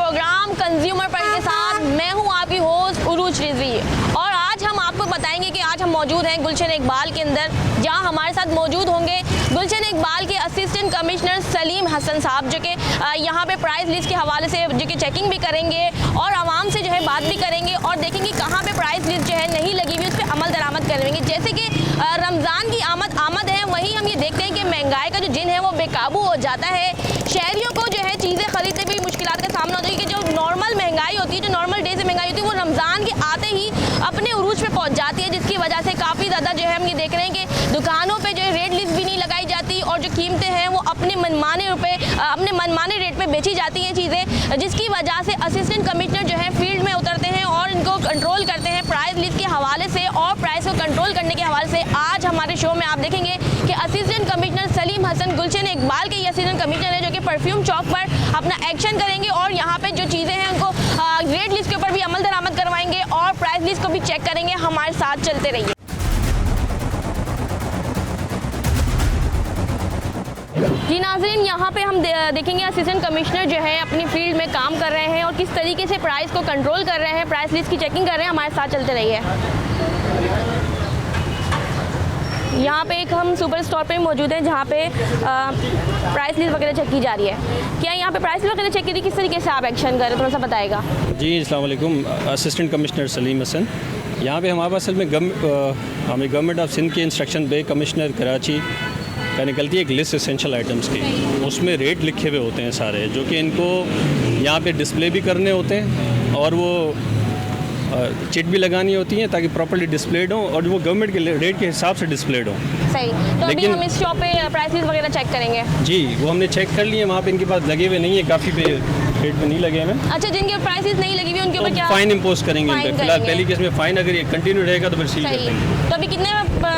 Programme consumer point के साथ मैं हूं आपकी होस्ट उरूज रिजवी और आज हम आपको बताएंगे कि आज हम मौजूद हैं गुलशन इकबाल के अंदर, जहां हमारे साथ मौजूद होंगे गुलशन इकबाल के असिस्टेंट कमिश्नर सलीम हसन साहब, जो कि यहां पे प्राइस लिस्ट के हवाले से जो कि चेकिंग भी करेंगे और आवाम से जो है बात भी करेंगे और देखेंगे कहाँ पे प्राइस लिस्ट जो है नहीं लगी हुई उस पर अमल दरामद करेंगे। जैसे कि रमज़ान की आमद है, वहीं हम ये देखते हैं कि महंगाई का जो जिन है वो बेकाबू हो जाता है। शहरियों को जो है चीज़ें खरीदते भी मुश्किलात का सामना होता है कि जो नॉर्मल महंगाई होती है, जो नॉर्मल डे से महंगाई होती है, वो रमज़ान के आते ही अपने उरूज पे पहुंच जाती है, जिसकी वजह से काफ़ी ज़्यादा जो है हम ये देख रहे हैं कि दुकानों पे जो है रेट लिस्ट भी नहीं लगाई जाती और जो कीमतें हैं वो अपने मनमाने रेट पे बेची जाती हैं चीज़ें, जिसकी वजह से असिस्टेंट कमिश्नर जो है फील्ड में उतरते हैं और इनको कंट्रोल करते हैं प्राइस लिस्ट के हवाले से और प्राइस को कंट्रोल करने के हवाले से। आज हमारे शो में आप देखेंगे कि असिस्टेंट कमिश्नर सलीम हसन गुलशन इकबाल के ये असिस्टेंट कमिश्नर है जो कि परफ्यूम चौक पर अपना एक्शन करेंगे और यहाँ पे जो चीज़ें हैं उनको रेट लिस्ट के ऊपर भी अमल दरामद करवाएंगे और प्राइस लिस्ट को भी चेक करेंगे। हमारे साथ चलते रहिए। जी नाज़रीन, यहाँ पे हम देखेंगे असिस्टेंट कमिश्नर जो है अपनी फील्ड में काम कर रहे हैं और किस तरीके से प्राइस को कंट्रोल कर रहे हैं, प्राइस लिस्ट की चेकिंग कर रहे हैं। हमारे साथ चलते रहिए। यहाँ पे एक हम सुपर स्टोर पे मौजूद हैं जहाँ पे प्राइस लिस्ट वगैरह चेक की जा रही है। क्या यहाँ पे प्राइस लिस्ट वगैरह चेक की थी, किस तरीके से आप एक्शन कर रहे हैं, थोड़ा सा बताएगा। जी अस्सलाम वालेकुम, असिस्टेंट कमिश्नर सलीम हसन। यहाँ पे हमारे पास असल में हमें गवर्नमेंट ऑफ सिंध के इंस्ट्रक्शन पे कमिश्नर कराची का निकलती है एक लिस्ट एसेंशियल आइटम्स की, उसमें रेट लिखे हुए होते हैं सारे, जो कि इनको यहाँ पे डिस्प्ले भी करने होते हैं और वो चिट भी लगानी होती हैं ताकि प्रॉपर्ली डिस्प्लेड हो और वो गवर्नमेंट के रेट के हिसाब से डिस्प्लेड हो। सही, तो अभी हम इस शॉप पे प्राइसेस वगैरह चेक करेंगे। जी, वो हमने चेक कर लिए, वहाँ पे इनके पास लगे हुए नहीं है, काफ़ी पे रेट पे नहीं लगे हुए। अच्छा, जिनके प्राइसेस नहीं लगी हुई उनके ऊपर क्या फाइन इम्पोज करेंगे इन पे? फिलहाल पहली केस में फाइन अगर ये कंटिन्यू रहेगा तो फिर सील कर देंगे। तो अभी कितने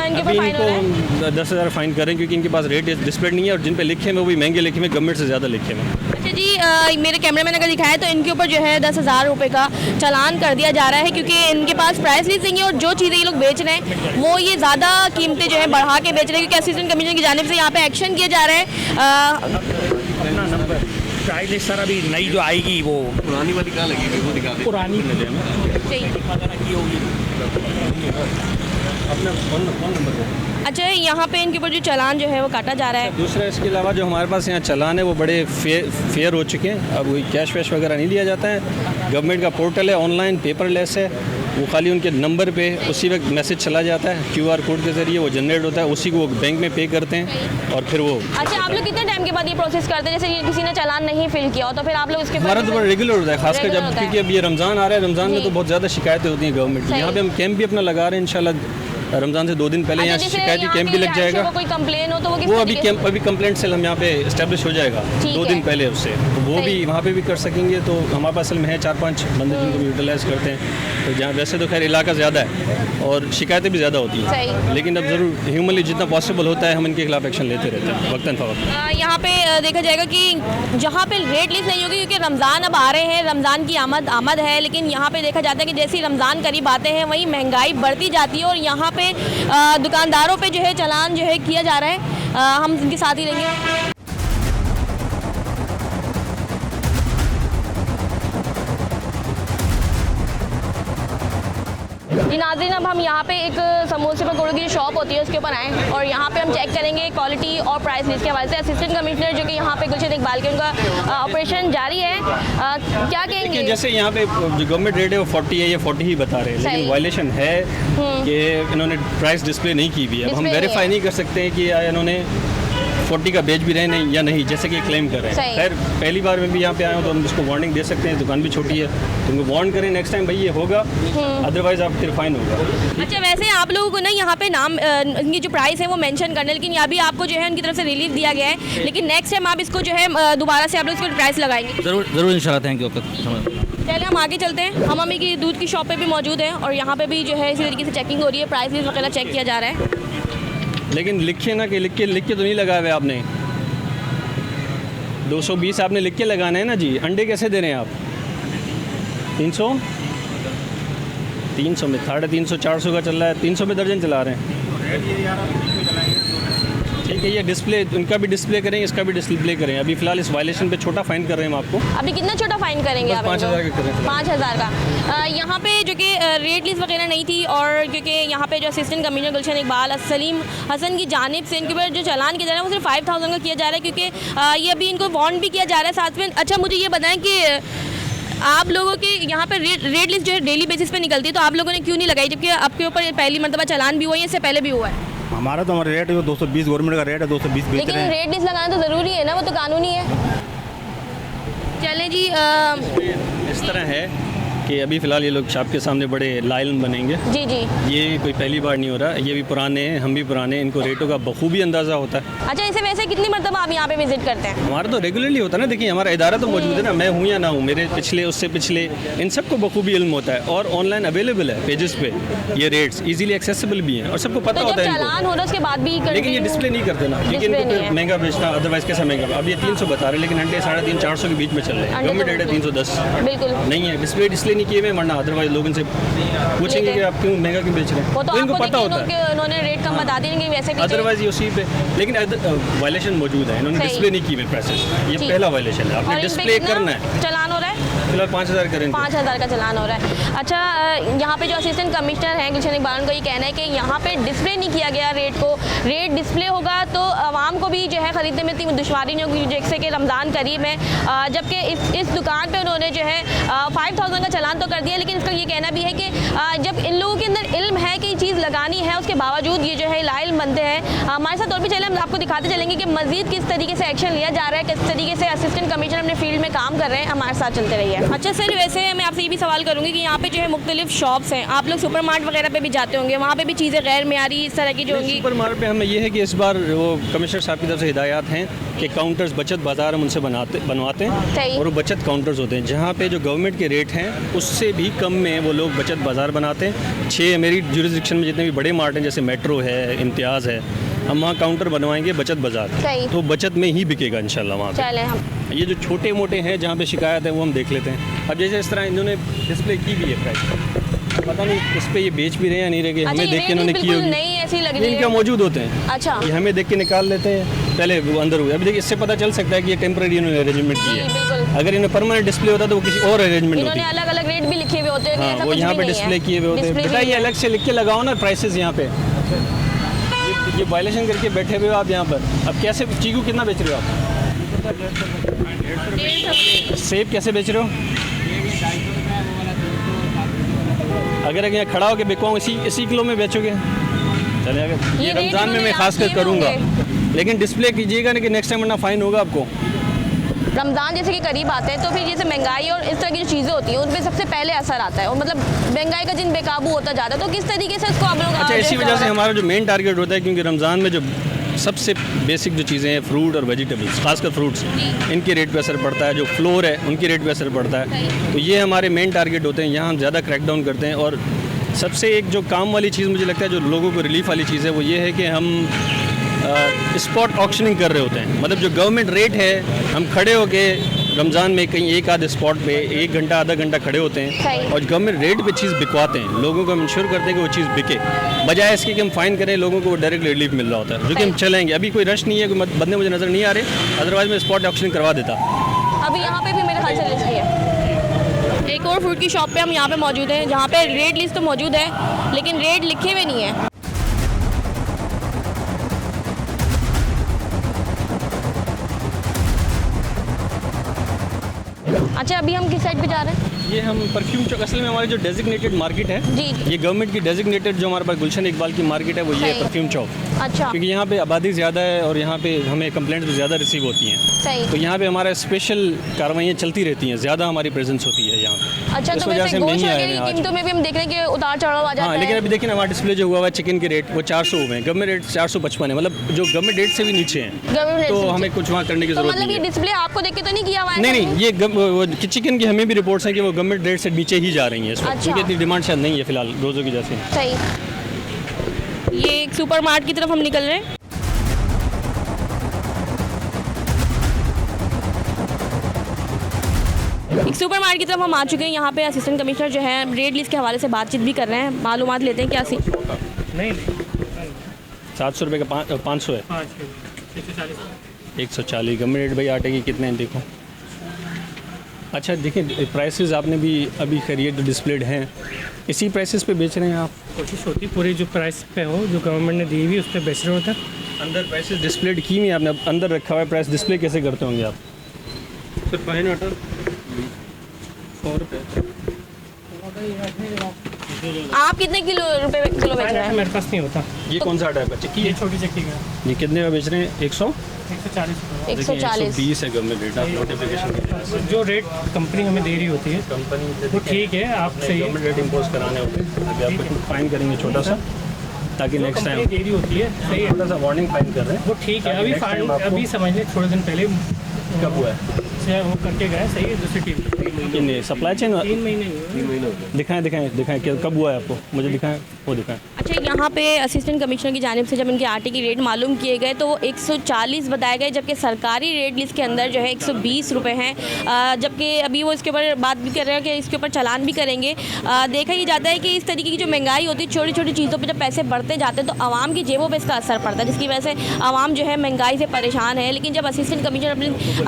इनके ऊपर फाइन हो रहा है? 10,000 फाइन करें क्योंकि इनके पास रेट डिस्प्लेड नहीं है और जिन पे लिखे हैं वो भी महंगे लिखे हुए, गवर्नमेंट से ज़्यादा लिखे हुए। अच्छा जी, मेरे कैमरामैन अगर दिखाए तो इनके ऊपर जो है 10,000 रुपये का चालान कर दिया जा रहा है क्योंकि इनके पास प्राइस लिस्ट नहीं है और जो चीज़ें ये लोग बेच रहे हैं वो ये ज़्यादा कीमतें जो है बढ़ा के बेच रहे हैं, क्योंकि असिस्टेंट कमिश्नर की जानिब से यहाँ पे एक्शन किया जा रहा है। नंबर प्राइस लिस्ट सर अभी नई जो आएगी वो पुरानी वाली कहाँ लगेगी वो दिखा दें। पुरानी अपना फोन नंबर। अच्छा, यहाँ पे इनके ऊपर जो चालान जो है वो काटा जा रहा है। दूसरा इसके अलावा जो हमारे पास यहाँ चालान है वो बड़े फेयर हो चुके हैं, अब वही कैश वैश वगैरह नहीं लिया जाता है। गवर्नमेंट का पोर्टल है, ऑनलाइन पेपरलेस है, वो खाली उनके नंबर पे उसी वक्त मैसेज चला जाता है, QR कोड के ज़रिए वो जनरेट होता है, उसी को वो बैंक में पे करते हैं और फिर वो। अच्छा, आप लोग कितने टाइम के बाद ये प्रोसेस करते हैं? जैसे किसी ने चालान नहीं फिल किया हो तो फिर आप लोग उसके हमारा तो बड़ा रेगुलर होता है, खासकर जब क्योंकि अब ये रमज़ान आ रहा है, रमज़ान में तो बहुत ज़्यादा शिकायतें होती हैं गवर्नमेंट की। यहाँ पे हम कैंप भी अपना लगा रहे हैं, इंशाल्लाह रमज़ान से 2 दिन पहले यहाँ शिकायती कैंप भी लग जाएगा। कोई कंप्लेन हो तो वो अभी कंप्लेंट सेल हम यहाँ पे इस्टेब्लिश हो जाएगा 2 दिन पहले उससे, तो वो भी वहाँ पे भी कर सकेंगे। तो हमारे पास असल में है 4-5 बंदे जिनको यूटिलाइज़ करते हैं, तो जहाँ वैसे तो खैर इलाका ज़्यादा है और शिकायतें भी ज़्यादा होती हैं, लेकिन अब ज़रूर ह्यूमनली जितना पॉसिबल होता है हम इनके खिलाफ एक्शन लेते रहते हैं वक्तन फ़वक्त। यहाँ पे देखा जाएगा कि जहाँ पे रेट लिस्ट नहीं होगी, क्योंकि रमज़ान अब आ रहे हैं, रमज़ान की आमद है, लेकिन यहाँ पे देखा जाता है कि जैसे ही रमज़ान करीब आते हैं वहीं महंगाई बढ़ती जाती है और यहाँ पे दुकानदारों पे जो है चालान जो है किया जा रहा है। हम इनके साथ ही रहेंगे। जी नाज़रीन, अब हम यहाँ पे एक समोसे पकौड़ों की जो शॉप होती है उसके ऊपर आए और यहाँ पे हम चेक करेंगे क्वालिटी और प्राइस लिस्ट के हवाले से। असिस्टेंट कमिश्नर जो कि यहाँ पे गुलशन इकबाल के उनका ऑपरेशन जारी है, क्या कहेंगे? जैसे यहाँ पे जो गवर्नमेंट रेट है वो 40 है, ये 40 ही बता रहे हैं, लेकिन वायलेशन है कि इन्होंने प्राइस डिस्प्ले नहीं की हुई है। अब हम वेरीफाई नहीं कर सकते हैं कि इन्होंने 40 का बेच भी रहे नहीं या नहीं, जैसे कि क्लेम कर रहे हैं। खैर पहली बार मैं भी यहाँ पे आया हूँ तो हम इसको वार्निंग दे सकते हैं, दुकान भी छोटी है तो उनको वार्न करें नेक्स्ट टाइम भाई ये होगा, अदरवाइज आप फिर फाइन होगा। अच्छा, वैसे आप लोगों को ना यहाँ पे नाम इनकी जो प्राइस है वो मेंशन करना, लेकिन यहाँ भी आपको जो है उनकी तरफ से रिलीफ दिया गया है, लेकिन नेक्स्ट टाइम आप इसको जो है दोबारा से आप लोग इसको प्राइस लगाएंगे। ज़रूर इंशाल्लाह। Thank you. चलिए हम आगे चलते हैं। हम अम्मी की दूध की शॉप पे भी मौजूद हैं और यहाँ पे भी जो है इसी तरीके से चेकिंग हो रही है, प्राइस लिस्ट वगैरह चेक किया जा रहा है। लेकिन लिखिए ना कि लिख के तो नहीं लगाए हुए आपने, 220 आपने लिख के लगाना है ना जी। अंडे कैसे दे रहे हैं आप? 300 में 350 400 का चल रहा है, 300 में दर्जन चला रहे हैं। ठीक है, ये डिस्प्ले उनका भी डिस्प्ले करें, इसका भी डिस्प्ले करें। अभी फिलहाल इस वायलेशन पे छोटा फाइन कर रहे हैं हम आपको। अभी कितना छोटा फाइन करेंगे आप? 5,000 का करें। 5,000 का। यहाँ पे जो कि रेट लिस्ट वगैरह नहीं थी, और क्योंकि यहाँ पे जो असिस्टेंट कमिश्नर गुलशन इकबाल सलीम हसन की जानिब से इनके ऊपर जो चालान किया जा रहा है वो सिर्फ 5,000 का किया जा रहा है, क्योंकि ये अभी इनको वार्न भी किया जा रहा है साथ में। अच्छा, मुझे ये बताएं कि आप लोगों के यहाँ पे रेट लिस्ट जो है डेली बेसिस पे निकलती है, तो आप लोगों ने क्यों नहीं लगाई, जबकि आपके ऊपर पहली मरतबा चालान भी हुआ है, इससे पहले भी हुआ है? हमारा रेट है 220, गवर्नमेंट का रेट है 220 बेच लेकिन रहे हैं। रेट लिस्ट लगाना तो ज़रूरी है ना, वो तो कानूनी है। चलें जी, इस तरह है कि अभी फ़िलहाल ये लोग आपके सामने बड़े लायन बनेंगे। जी जी। ये कोई पहली बार नहीं हो रहा, ये भी पुराने हैं, हम भी पुराने हैं, इनको रेटों का बखूबी अंदाज़ा होता है। अच्छा, इसे वैसे कितनी मरतबा आप यहाँ पे विजिट करते हैं? हमारा तो रेगुलरली होता है ना। देखिए, हमारा इदारा तो मौजूद है ना, मैं हूँ या ना हूँ, मेरे पिछले उससे पिछले इन सबको बखूबी इल्म होता है, और ऑनलाइन अवेलेबल है पेजेस पे ये रेट्स, इजीली एक्सेसिबल भी हैं और सबको पता तो होता जब है चालान हो रहा है उसके बाद भी लेकिन ये डिस्प्ले नहीं करते ना, क्योंकि इनको नहीं है। फिर महंगा बेचना, अदरवाइज कैसा महंगा। अब ये 300 बता रहे हैं, लेकिन अंडे 350 400 के बीच में चल रहे हैं। गवर्नमेंट रेट है 310। बिल्कुल नहीं है, डिस्प्ले इसलिए नहीं किए हुए, वरना अदरवाइज लोग इनसे पूछेंगे कि आप क्यों महंगा क्यों बेच रहे हैं, वो तो इनको आपको पता होता है। उन्होंने रेट कम बता दी कि वैसे भी अदरवाइज ये उसी पे, लेकिन वायलेशन मौजूद है, इन्होंने सही। डिस्प्ले नहीं की हुई प्राइसेस, ये ठीक। पहला वायलेशन है, और आपने इन पे डिस्प्ले कितना करना है। चालान हो रहा है? फिलहाल 5,000 करें। 5,000 का चालान हो रहा है। अच्छा, यहाँ पे जो असिस्टेंट कमिश्नर हैं गुलशन इकबाल, उनका ये कहना है कि यहाँ पे डिस्प्ले नहीं किया गया रेट को। रेट डिस्प्ले होगा तो आवाम को भी जो है ख़रीदने में इतनी दुश्वारी नहीं होगी, जैसे कि रमज़ान करीब है, जबकि इस दुकान पे उन्होंने जो है 5,000 का चालान तो कर दिया, लेकिन इसका ये कहना भी है कि जब इन लोगों के अंदर इल्म है कि चीज़ लगानी है, उसके बावजूद ये जो है लाइल बनते हैं। हमारे साथ और भी चले, हम आपको दिखाते चलेंगे कि मज़ीद किस तरीके से एक्शन लिया जा रहा है, किस तरीके से असिस्टेंट कमिश्नर अपने फील्ड में काम कर रहे हैं। हमारे साथ चलते रहिए। अच्छा सर, वैसे मैं आपसे ये भी सवाल करूँगी कि यहाँ पे जो है मुख्तलिफ शॉप्स हैं, आप लोग सुपर मार्केट वगैरह पे भी जाते होंगे, वहाँ पे भी चीज़ें गैर मेयारी इस तरह की जो होंगी? सुपर मार्केट पे हमें ये है कि इस बार वो कमिश्नर साहब की तरफ से हिदायत हैं कि काउंटर्स बचत बाज़ार हम उनसे बनवाते हैं, सही। और वो बचत काउंटर्स होते हैं जहाँ पे जो गवर्नमेंट के रेट हैं उससे भी कम में वो लोग बचत बाज़ार बनाते हैं। 6 मेरी जुरिस्डिक्शन में जितने भी बड़े मार्ट हैं, जैसे मेट्रो है, इम्तियाज़ है, हम वहाँ काउंटर बनवाएंगे बचत बाज़ार, सही। तो बचत में ही बिकेगा इंशाल्लाह वहाँ पे। चले हम ये जो छोटे मोटे हैं जहाँ पे शिकायत है वो हम देख लेते हैं। अब जैसे इस तरह इन्होंने डिस्प्ले की भी है प्राइस, पता नहीं इस पे ये बेच भी रहे हैं या नहीं रहे, अच्छा, हमें देख के इन्होंने की होगी। नहीं ऐसी लग ये रही इनका है। मौजूद होते हैं। अच्छा, ये हमें देख के निकाल लेते हैं, पहले वो अंदर हुए। अभी देखिए, इससे पता चल सकता है कि ये टेम्पररी इन्होंने अरेंजमेंट की जी, है। बिल्कुल। अगर इन्हें परमानेंट डिस्प्ले होता तो वो किसी और अरेंजमेंट इन्होंने होती। अलग अलग रेट भी लिखे हुए होते हैं, हाँ, ऐसा वो कुछ यहाँ भी पे नहीं डिस्प्ले है। किए हुए होते हैं। डिस्प्ले बेटा भी ये है। अलग से लिख के लगाओ ना प्राइसेस यहाँ पे। ये वायलेशन करके बैठे हुए हो आप यहाँ पर। अब कैसे चीकू कितना बेच रहे हो आप? 150। सेब कैसे बेच रहे हो? अगर यहाँ खड़ा होकर बिकवाऊँ इसी किलो में बेचोगे? चले अगर ये रेट रमज़ान में इन्होंने मैं खास कर किए हुए करूँगा, होंगे। लेकिन डिस्प्ले कीजिएगा ना कि नेक्स्ट टाइम वरना फ़ाइन होगा आपको। रमज़ान जैसे कि करीब आते हैं तो फिर जैसे महंगाई और इस तरह की जो चीज़ें होती हैं उन पर सबसे पहले असर आता है, और मतलब महंगाई का जिन बेकाबू होता जाता है, तो किस तरीके से इसको आप लोग अच्छा, इसी वजह से हमारा जो मेन टारगेट होता है, क्योंकि रमज़ान में जो सबसे बेसिक जो चीज़ें हैं फ्रूट और वेजिटेबल्स, खासकर फ्रूट्स, इनके रेट पे असर पड़ता है। जो फ्लोर है उनके रेट पे असर पड़ता है। तो ये हमारे मेन टारगेट होते हैं, यहाँ हम ज़्यादा क्रैकडाउन करते हैं। और सबसे एक जो काम वाली चीज़ मुझे लगता है जो लोगों को रिलीफ वाली चीज़ है वो ये है कि हम स्पॉट ऑक्शनिंग कर रहे होते हैं। मतलब जो गवर्नमेंट रेट है, हम खड़े होके रमज़ान में कहीं एक आध स्पॉट पे 1 घंटा आधा घंटा खड़े होते हैं और गवर्नमेंट रेट पे चीज़ बिकवाते हैं। लोगों को हम इंश्योर करते हैं कि वो चीज़ बिके, बजाय इसके कि हम फ़ाइन करें। लोगों को डायरेक्ट रिलीफ मिल रहा होता है, जो कि हम चलेंगे। अभी कोई रश नहीं है, कोई बंदे मुझे नज़र नहीं आ रहे, अदरवाइज़ मैं स्पॉट ऑक्शनिंग करवा देता। अभी यहाँ पे भी मेरे ख्याल से लिस्ट है। एक और फ्रूट की शॉप पे हम यहाँ पे मौजूद हैं जहाँ पे रेट लिस्ट तो मौजूद है लेकिन रेट लिखे हुए नहीं है। अच्छा, अभी हम किस साइड पे जा रहे हैं? ये हम परफ्यूम चौक, असल में हमारी जो डेजिग्नेटेड मार्केट है, जी। ये गवर्नमेंट की डेजिग्नेटेड जो हमारे पास गुलशन इकबाल की मार्केट है वो ये सही। परफ्यूम चौक। अच्छा, क्योंकि यहाँ पे आबादी ज़्यादा है और यहाँ पे हमें कंप्लेंट्स भी ज़्यादा रिसीव होती हैं, सही। तो यहाँ पे हमारा स्पेशल कार्रवाइयाँ चलती रहती हैं, ज़्यादा हमारी प्रेजेंस होती है यहाँ पे। अच्छा, इस तो वजह वैसे से हम गोश्त नहीं आए वगैरह हैं की आज। कीमतों में भी हम देख रहे हैं कि उतार चढ़ाव आ जाता हाँ, है। लेकिन अभी देखिए ना हमारा डिस्प्ले जो हुआ है चिकन के रेट वो 400 हुए हैं, गवर्नमेंट रेट 455 है, मतलब जो गवर्नमेंट रेट से भी नीचे हैं। Government rate तो से हमें नीचे। कुछ वहाँ करने की तो ज़रूरत मतलब नहीं ये है। डिस्प्ले आपको देख के तो नहीं किया हुआ है? नहीं नहीं, ये चिकन की हमें भी रिपोर्ट्स हैं कि वो गवर्नमेंट रेट से नीचे ही जा रही हैं इस वक्त, अच्छा। क्योंकि इतनी डिमांड शायद नहीं है फिलहाल रोज़ों की जैसे। सही। ये एक सुपर मार्ट की तरफ हम निकल रहे हैं। एक सुपर मार्केट की तरफ हम आ चुके हैं। यहाँ पे असिस्टेंट कमिश्नर जो है रेट लिस्ट के हवाले से बातचीत भी कर रहे हैं, मालूमात लेते हैं क्या सी। नहीं 700 रुपये का 500 है। 140 गवर्नमेंट रेट भाई आटे की कितने हैं देखो। अच्छा देखिए प्राइसेस आपने भी अभी खरीद तो डिस्प्लेड हैं, इसी प्राइसेस पे बेच रहे हैं आप? कोशिश होती पूरी जो प्राइस पे हो जो गवर्नमेंट ने दी हुई उस पर बेच रहे होते हैं। अंदर प्राइसेस डिस्प्लेड की हुई हैं आपने, अंदर रखा हुआ है, प्राइस डिस्प्ले कैसे करते होंगे आप? सर फाइन आटा 100 रुपये। आप कितने रुपए किलो बेच रहे हैं? मेरे पास नहीं होता। ये कौन सा आटा है बच्चे? ये छोटी चक्की का ये कितने का बेच रहे हैं? 140 140 120 है गवर्नमेंट रेट। आप नोटिफिकेशन जो रेट कंपनी हमें दे रही होती है कंपनी वो ठीक है, आप सही गवर्नमेंट रेट इम्पोज कराने होते हैं। अभी आपको फाइन करेंगे छोटा सा, ताकि नेक्स्ट कंपनी टाइम दे रही होती है सही है, छोटा सा वार्निंग फाइन कर रहे हैं। वो ठीक है। ताकि अभी next time फाइन आपको- अभी समझ लें थोड़े दिन पहले कब हुआ है? से वो करके गए, सही है दूसरी टीम कि नहीं सप्लाई चेन 3 महीने हुए। दिखाएं क्या कब हुआ है आपको? मुझे दिखाएं, वो दिखाएं। अच्छा यहाँ पे असिस्टेंट कमिश्नर की जानिब से जब इनके आटे की रेट मालूम किए गए तो वो 140 बताए गए, जबकि सरकारी रेट लिस्ट के अंदर जो है 120 रुपये हैं। जबकि अभी वो इसके ऊपर बात भी कर रहे हैं कि इसके ऊपर चालान भी करेंगे। देखा ही जाता है कि इस तरीके की जो महंगाई होती है, छोटी छोटी चीज़ों पर जब पैसे बढ़ते जाते हैं तो आवाम की जेबों पर इसका असर पड़ता है, जिसकी वजह से आवाम जो है महंगाई से परेशान है। लेकिन जब असिस्टेंट कमिश्नर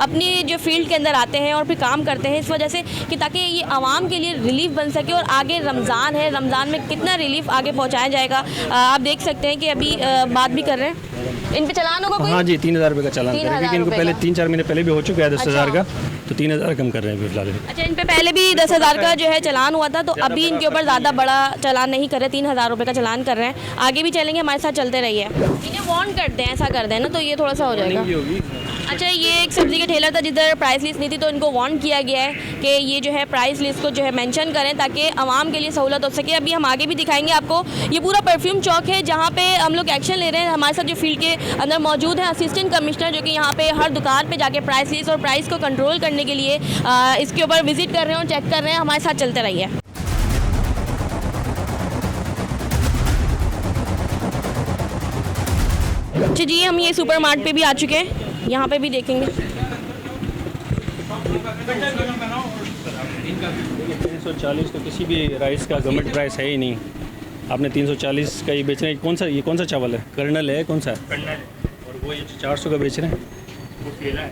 अपनी जो फील्ड के अंदर आते हैं और फिर काम करते हैं इस वजह से कि ताकि ये आवाम के लिए रिलीफ बन सके, और आगे रमज़ान है, रमज़ान में कितना रिलीफ आगे पहुँचाया जाएगा आप देख सकते हैं कि अभी बात भी कर रहे हैं। इन पे चालान होगा कोई? हाँ जी 3000 रुपये का चालान 3000 करें, क्योंकि इनको पहले 3-4 महीने पहले भी हो चुका है 10,000 का, तो 3000 कम कर रहे हैं फिलहाल। अच्छा इन पे पहले भी 10,000 का जो है चालान हुआ था, तो अभी इनके ऊपर ज़्यादा बड़ा चालान नहीं कर रहे, 3,000 रुपये का चालान कर रहे हैं। आगे भी चलेंगे, हमारे साथ चलते रहिए। इन्हें वार्न करते हैं, ऐसा कर दें ना तो ये थोड़ा सा हो जाएगा। अच्छा ये एक सब्ज़ी का ठेला था जिधर प्राइस लिस्ट नहीं थी, तो इनको वार्न किया गया है कि ये जो है प्राइस लिस्ट को जो है मेंशन करें ताकि आवाम के लिए सहूलत हो सके। अभी हम आगे भी दिखाएंगे आपको, ये पूरा परफ्यूम चौक है जहाँ पे हम लोग एक्शन ले रहे हैं। हमारे साथ जो फील्ड के अंदर मौजूद है असिस्टेंट कमिश्नर, जो कि यहाँ पे हर दुकान पे जाके प्राइस लिस्ट और प्राइस को कंट्रोल करने के लिए इसके ऊपर विजिट कर रहे हैं और चेक कर रहे हैं। हमारे साथ चलते रहिए। अच्छा जी हम ये सुपर मार्ट पे भी आ चुके हैं, यहाँ पे भी देखेंगे। 340 तो किसी भी राइस का गवर्नमेंट प्राइस है ही नहीं। आपने 340 का ये बेच रहे हैं, ये कौन सा चावल है? कर्नल है, कौन सा है? और वो ये 400 का बेच रहे हैं।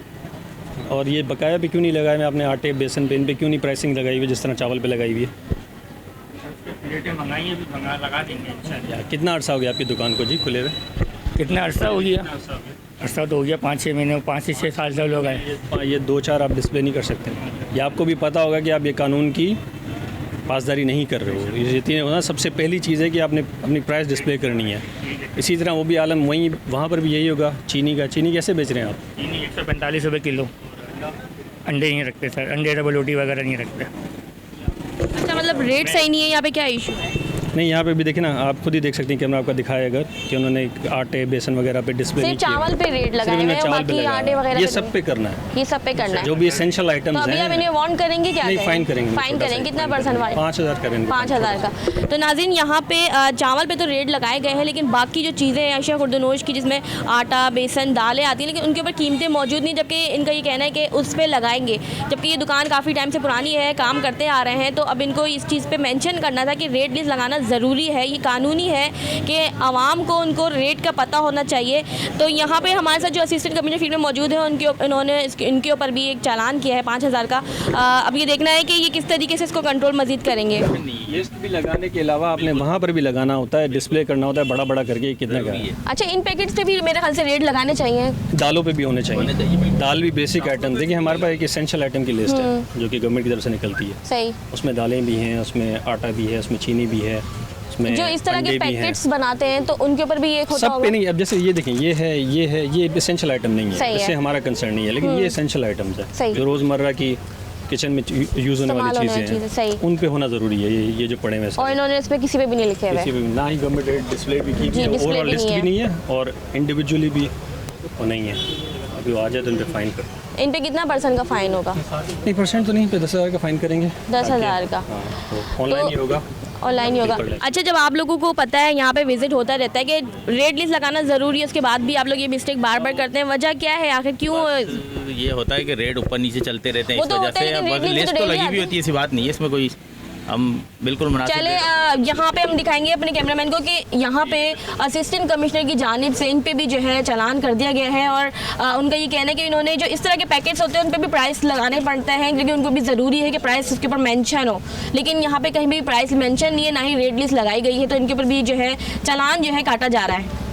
और ये बकाया पे क्यों नहीं लगाए? आपने आटे बेसन पे इन पे क्यों नहीं प्राइसिंग लगाई हुई जिस तरह चावल पे लगाई हुई है? मंगाई है, लगा देंगे। या कितना अर्सा हो गया आपकी दुकान को जी खुले हुए? कितना अर्सा हो गया? अर्सा तो हो गया 5-6 महीने, 5 से 6 साल से लोग आए। ये 2-4 आप डिस्प्ले नहीं कर सकते। ये आपको भी पता होगा कि आप ये कानून की पासदारी नहीं कर रहे हो। ये तीन होना सबसे पहली चीज़ है कि आपने अपनी प्राइस डिस्प्ले करनी है। इसी तरह वो भी आलम वहीं वहाँ पर भी यही होगा। चीनी कैसे बेच रहे हैं आप? चीनी 145 रुपये किलो। अंडे नहीं रखते सर, अंडे डबल रोटी वगैरह नहीं रखते। अच्छा मतलब रेट सही नहीं है, यहाँ पे क्या इशू है? नहीं यहाँ पे भी देखें ना, आप खुद ही देख सकते हैं कैमरा आपका दिखाए अगर कि उन्होंने आटे बेसन वगैरह पे डिस्प्ले नहीं सिर्फ किया। चावल पे रेट लगाए हुए हैं, बाकी आटे वगैरह ये पे सब पे करना है, ये सब पे करना है। जो भी एसेंशियल तो आइटम्स अभी आप हैं। इन्हें वार्न करेंगे क्या? नहीं फाइन करेंगे, फाइन करेंगे। कितना परसेंट फाइन? 5,000 करेंगे। 5,000 का। तो नाज़रीन यहाँ पे चावल पे तो रेट लगाए गए हैं, लेकिन बाकी जो चीज़ें हैं अशिया खुर्दनोश की जिसमें आटा बेसन दालें आती हैं, लेकिन उनके ऊपर कीमतें मौजूद नहीं, जबकि इनका ये कहना है कि उस पर लगाएंगे। जबकि ये दुकान काफ़ी टाइम से पुरानी है, काम करते आ रहे हैं, तो अब इनको इस चीज़ पे मेंशन करना था कि रेट लिस्ट लगाना ज़रूरी है। ये कानूनी है कि आवाम को उनको रेट का पता होना चाहिए। तो यहाँ पे हमारे साथ जो असिस्टेंट कमिश्नर फील्ड में मौजूद है इन्होंने इनके ऊपर भी एक चालान किया है 5,000 का। अब ये देखना है कि ये किस तरीके से इसको कंट्रोल मज़ीद करेंगे। लिस्ट भी लगाने के अलावा आपने वहाँ पर भी लगाना होता है, डिस्प्ले करना होता है बड़ा बड़ा करके कितने का है। अच्छा इन पैकेट्स पे भी मेरे ख्याल से रेट लगाने चाहिए। दालों पे भी होने चाहिए। दाल भी बेसिक आइटम, देखिए हमारे पास एक एसेंशियल आइटम की लिस्ट है जो कि गवर्नमेंट की तरफ से निकलती है। सही। उसमें दालें भी हैं, उसमें आटा भी है, उसमें चीनी भी है, उसमें जो इस तरह के पैकेट्स बनाते हैं तो उनके ऊपर भी ये होता सब होगा। पे नहीं। अब जैसे ये देखें, ये एसेंशियल आइटम नहीं है, सही है। इससे हमारा कंसर्न नहीं है, लेकिन ये एसेंशियल आइटम्स सही। है जो रोज़मर्रा की किचन में यूज़ होने वाली चीज़ें हैं, सही। उन पे होना ज़रूरी है। ये जो पड़े हुए और इन्होंने इस पे किसी पे भी नहीं लिखे हुए। किसी भी ना ही गवर्नमेंट रेट डिस्प्ले भी की जी, है, डिस्प्ले ओवरऑल भी लिस्ट नहीं भी है। नहीं है और इंडिविजुअली भी वो नहीं है। अभी वो आ जाए तो इन पे फाइन कर। इन पे कितना परसेंट का फाइन होगा? 1% तो नहीं पे 10,000 का फाइन करेंगे। 10,000 का हाँ, तो ऑनलाइन ही होगा। ऑनलाइन ही होगा। अच्छा जब आप लोगों को पता है यहाँ पे विजिट होता रहता है कि रेट लिस्ट लगाना ज़रूरी है, उसके बाद भी आप लोग ये मिस्टेक बार बार करते हैं, वजह क्या है आखिर? क्यों ये होता है कि रेट ऊपर नीचे चलते रहते हैं, वो इस तो वजह होता है, से लेकिन अब रेट नीचे लिस्ट तो तो डेली लगी आती भी है। होती है, ऐसी बात नहीं है इसमें कोई। हम बिल्कुल मुनासिब चले रेट- यहाँ पे हम दिखाएंगे अपने कैमरामैन को कि यहाँ पे असिस्टेंट कमिश्नर की जानिब से इन पे भी जो है चालान कर दिया गया है और उनका ये कहना है कि इन्होंने जो इस तरह के पैकेट्स होते हैं उन पे भी प्राइस लगाने पड़ते हैं, क्योंकि उनको भी ज़रूरी है कि प्राइस उसके ऊपर मेंशन हो, लेकिन यहाँ पे कहीं भी प्राइस मेंशन नहीं है, ना ही रेट लिस्ट लगाई गई है, तो इनके ऊपर भी जो है चालान जो है काटा जा रहा है।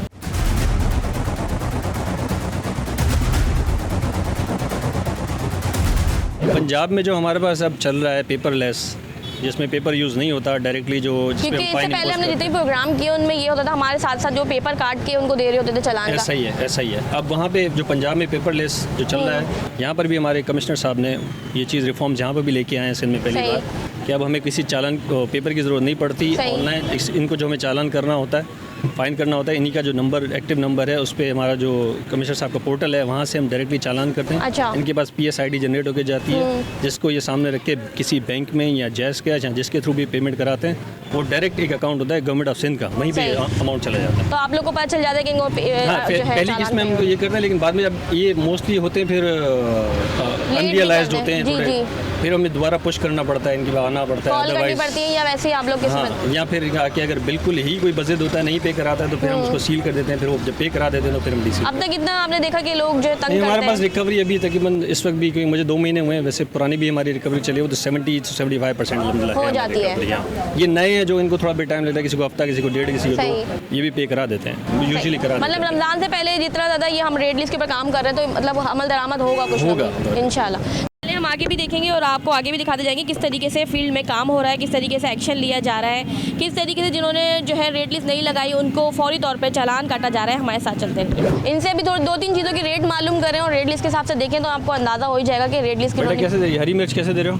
पंजाब में जो हमारे पास अब चल रहा है पेपरलेस, जिसमें पेपर यूज़ नहीं होता, डायरेक्टली जो जिसमें क्योंकि हम इससे फाइन पहले इम्पोज हमने करते जितने भी प्रोग्राम किए उनमें ये होता था हमारे साथ साथ जो पेपर काट के उनको दे रहे होते थे चालान हैं। का। ऐसा ही है, ऐसा ही है। अब वहाँ पे जो पंजाब में पेपरलेस जो चल रहा है, यहाँ पर भी हमारे कमिश्नर साहब ने ये चीज़ रिफॉर्म जहाँ पर भी लेके आए हैं सिंध में पहली सही। बार, कि अब हमें किसी चालान पेपर की ज़रूरत नहीं पड़ती, सही। ऑनलाइन इनको जो हमें चालान करना होता है, फाइन करना होता है, इन्हीं का जो नंबर एक्टिव नंबर है उस पर हमारा जो कमिश्नर साहब का पोर्टल है वहाँ से हम डायरेक्टली चालान करते हैं। अच्छा। इनके पास PSID जनरेट होकर जाती है, जिसको ये सामने रख के किसी बैंक में या जैस के या जिसके थ्रू भी पेमेंट कराते हैं, वो डायरेक्ट एक अकाउंट होता है गवर्नमेंट ऑफ सिंध का, वहीं पे सही। अमाउंट चला जाता है। तो आप लोग को पता चल जाता है कि इनको हाँ, जो है पहली चालान किस्त में हम पे- ये करते हैं, लेकिन बाद में जब ये मोस्टली होते हैं फिर भी अनरियलाइज्ड करते होते हैं। हैं जी, थोड़े, जी। फिर हमें दोबारा पुश करना पड़ता है, इनके पास आना पड़ता है, कॉल करनी अदरवाइज पड़ती है या वैसे ही आप लोग किस्मत। हाँ, या फिर आके अगर बिल्कुल ही कोई बजट होता है नहीं पे कराता है तो फिर हम उसको सील कर देते हैं, फिर वो जब पे करा देते हैं तो फिर हम डीसी। अब तक कितना आपने देखा कि लोग जो है तंग नहीं, हमारे करते पास हैं? रिकवरी अभी तकरीबन इस वक्त भी, क्योंकि मुझे 2 महीने हुए हैं, वैसे पुरानी भी हमारी रिकवरी चली हो तो 70 से 75% अलहमदुलिल्लाह हो है जाती है। recovery, हाँ। ये नए हैं जो इनको थोड़ा भी टाइम लगता है, किसी को हफ्ता, किसी को 1.5, किसी को 2, ये भी पे करा देते हैं, यूजुअली करा देते मतलब हैं। रमजान से पहले जितना ज़्यादा ये हम रेट लिस्ट के ऊपर काम कर रहे हैं तो मतलब अमल दरामद होगा कुछ ना होगा। कुछ इंशाल्लाह। पहले हम आगे भी देखेंगे और आपको आगे भी दिखाते जाएंगे किस तरीके से फील्ड में काम हो रहा है, किस तरीके से एक्शन लिया जा रहा है, किस तरीके से जिन्होंने जो है रेट लिस्ट नहीं लगाई उनको फौरी तौर पे चालान काटा जा रहा है। हमारे साथ चलते हैं, इनसे अभी 2-3 चीज़ों की रेट मालूम करें और रेट लिस्ट के हिसाब से देखें तो आपको अंदाज़ा हो ही जाएगा कि रेट लिस्ट बेटा के कैसे दे रही, हरी मिर्च कैसे दे रहे हो?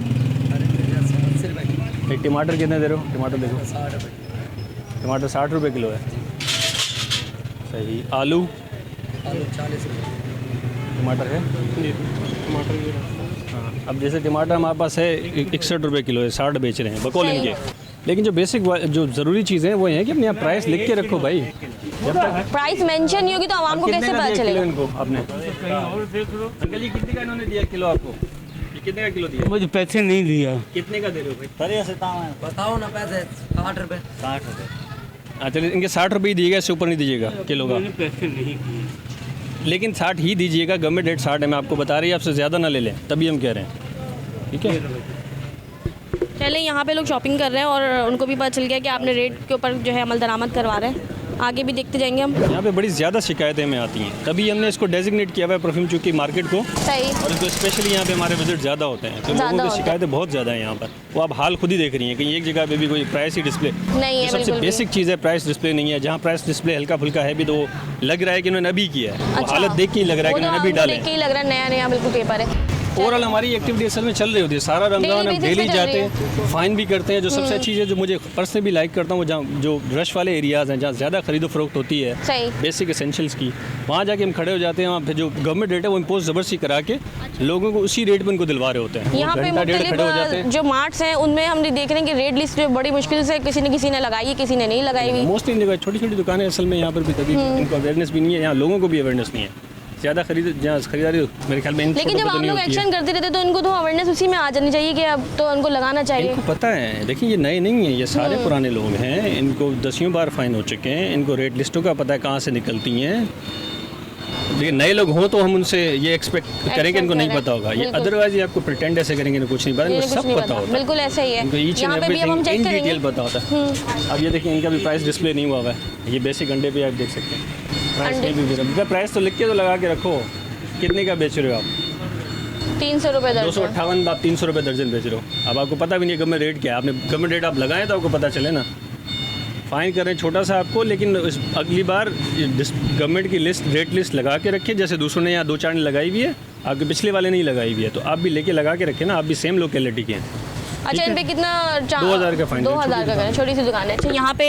एक टमाटर कितने दे रहे हो? टमाटर देखो, टमाटर 60 रुपये किलो है। सही। आलू 40 टमाटर है। टमाटर भी हाँ, अब जैसे टमाटर हमारे पास है 61 रुपये किलो है, 60 बेच रहे हैं बकौल सही। इनके। लेकिन जो बेसिक जो ज़रूरी चीज़ें हैं वो ये हैं कि अपने यहाँ प्राइस लिख के रखो भाई। जब तक प्राइस मेंशन नहीं होगी तो आवाम को कितने कैसे का पता दिया किलो चलेगा? इनको आपने? अंकल जी कितने का इन्होंने दिया किलो आपको? ये कितने का किलो दिया? मुझे पैसे नहीं दिया। कितने का दे रहे हो भाई? बताओ ना पैसे 60 रुपये। हाँ चलिए, इनके 60 रुपये ही दिएगा, इससे ऊपर नहीं दीजिएगा किलो का। पैसे नहीं दिए। लेकिन 60 ही दीजिएगा, गवर्नमेंट रेट 60 है, मैं आपको बता रही है, आपसे ज़्यादा ना ले लें, तभी हम कह रहे हैं। ठीक है। चले यहाँ पे लोग शॉपिंग कर रहे हैं और उनको भी पता चल गया कि आपने रेट के ऊपर जो है अमल दरामद करवा रहे हैं। आगे भी देखते जाएंगे हम। यहाँ पे बड़ी ज़्यादा शिकायतें हमें आती हैं, तभी हमने इसको डेजिग्नेट किया हुआ है परफ्यूम चूँकि मार्केट को, सही। और इसको स्पेशली यहाँ पे हमारे विजिट ज़्यादा होते हैं, तो ज़्यादा लोगों की होते हैं। शिकायतें बहुत ज़्यादा है यहाँ पर। वो आप हाल खुद ही देख रही हैं कि एक जगह पे भी कोई प्राइस ही डिस्प्ले नहीं है सबसे बिल्कुल भी। बेसिक चीज़ है, प्राइस डिस्प्ले नहीं है। जहाँ प्राइस डिस्प्ले हल्का फुल्का है भी तो लग रहा है कि उन्होंने अभी किया है, वो हालत देख के ही लग रहा है वो कि तो उन्होंने अभी हमको डाले। देख के ही लग रहा है नया नया बिल्कुल पेपर है। ओवरऑल हमारी एक्टिविटी असल में चल रही होती है सारा रमज़ान, हम basis पे डेली चल जाते रही हैं, फाइन भी करते हैं। जो सबसे अच्छी चीज़ जो मुझे पर्सनली भी लाइक करता हूँ वो जहाँ जो रश वाले एरियाज़ हैं, जहाँ ज़्यादा खरीदो फरोख्त होती है सही। बेसिक एसेंशियल्स की, वहाँ जाके हम खड़े हो जाते हैं। वहाँ फिर जो गवर्नमेंट रेट है वो इम्पोज ज़बरदस्ती करा के लोगों को उसी रेट पर उनको दिलवा रहे होते हैं। यहाँ पे घंटा डेढ़ खड़े हो जाते मुख्तलिफ हैं। जो मार्ट्स हैं उनमें हम देख रहे हैं कि रेट लिस्ट जो बड़ी मुश्किल से किसी न लगाई है, किसी ने नहीं लगाई हुई। मोस्टली इन जगह छोटी छोटी दुकानें असल में यहाँ पर भी तभी इनको अवेयरनेस भी नहीं है, यहाँ लोगों को भी अवेयरनेस नहीं है। ज़्यादा जहाँ खरीदारी मेरे ख्याल में इन लेकिन छोटों जब को तो आप नहीं लोग होती है। एक्शन करते रहते तो इनको तो अवेयरनेस उसी में आ जानी चाहिए कि अब तो उनको लगाना चाहिए। इनको पता है, देखिए ये नए नहीं है, ये सारे पुराने लोग हैं, इनको 10 बार फाइन हो चुके हैं, इनको रेट लिस्टों का पता है कहाँ से निकलती हैं। लेकिन नए लोग हों तो हम उनसे ये एक्सपेक्ट करेंगे इनको नहीं पता होगा, ये अदरवाइज ये आपको प्रिटेंड ऐसे करेंगे इनको कुछ नहीं पता, इनको सब पता होता है। बिल्कुल ऐसा ही है। इनको ईच एंड यहाँ पे भी अब हम एवरीथिंग चेक इन डिटेल करेंगे। पता होता है। अब ये देखिए इनका भी प्राइस डिस्प्ले नहीं हुआ है, ये बेसिक अंडे पे आप देख सकते हैं प्राइस अंडे। नहीं भी, प्राइस तो लिख के तो लगा के रखो, कितने का बेच रहे हो आप? 300 रुपये दर्जन। 258 आप 300 रुपये दर्जन बेच रहे हो। अब आपको पता भी नहीं है गवर्नमेंट रेट क्या है, आपने गवर्नमेंट रेट आप लगाएं तो आपको पता चले ना। फाइन कर रहे हैं छोटा सा आपको, लेकिन अगली बार गवर्नमेंट की लिस्ट रेट लिस्ट लगा के रखें, जैसे दूसरों ने यहाँ 2-4 ने लगाई हुई है, आपके पिछले वाले नहीं लगाई हुई है, तो आप भी लेके लगा के रखें ना, आप भी सेम लोकेलिटी के हैं। अच्छा, इन पे कितना 2000 का फाइन, 2000 का करें, छोटी सी दुकान है। अच्छा, यहाँ पे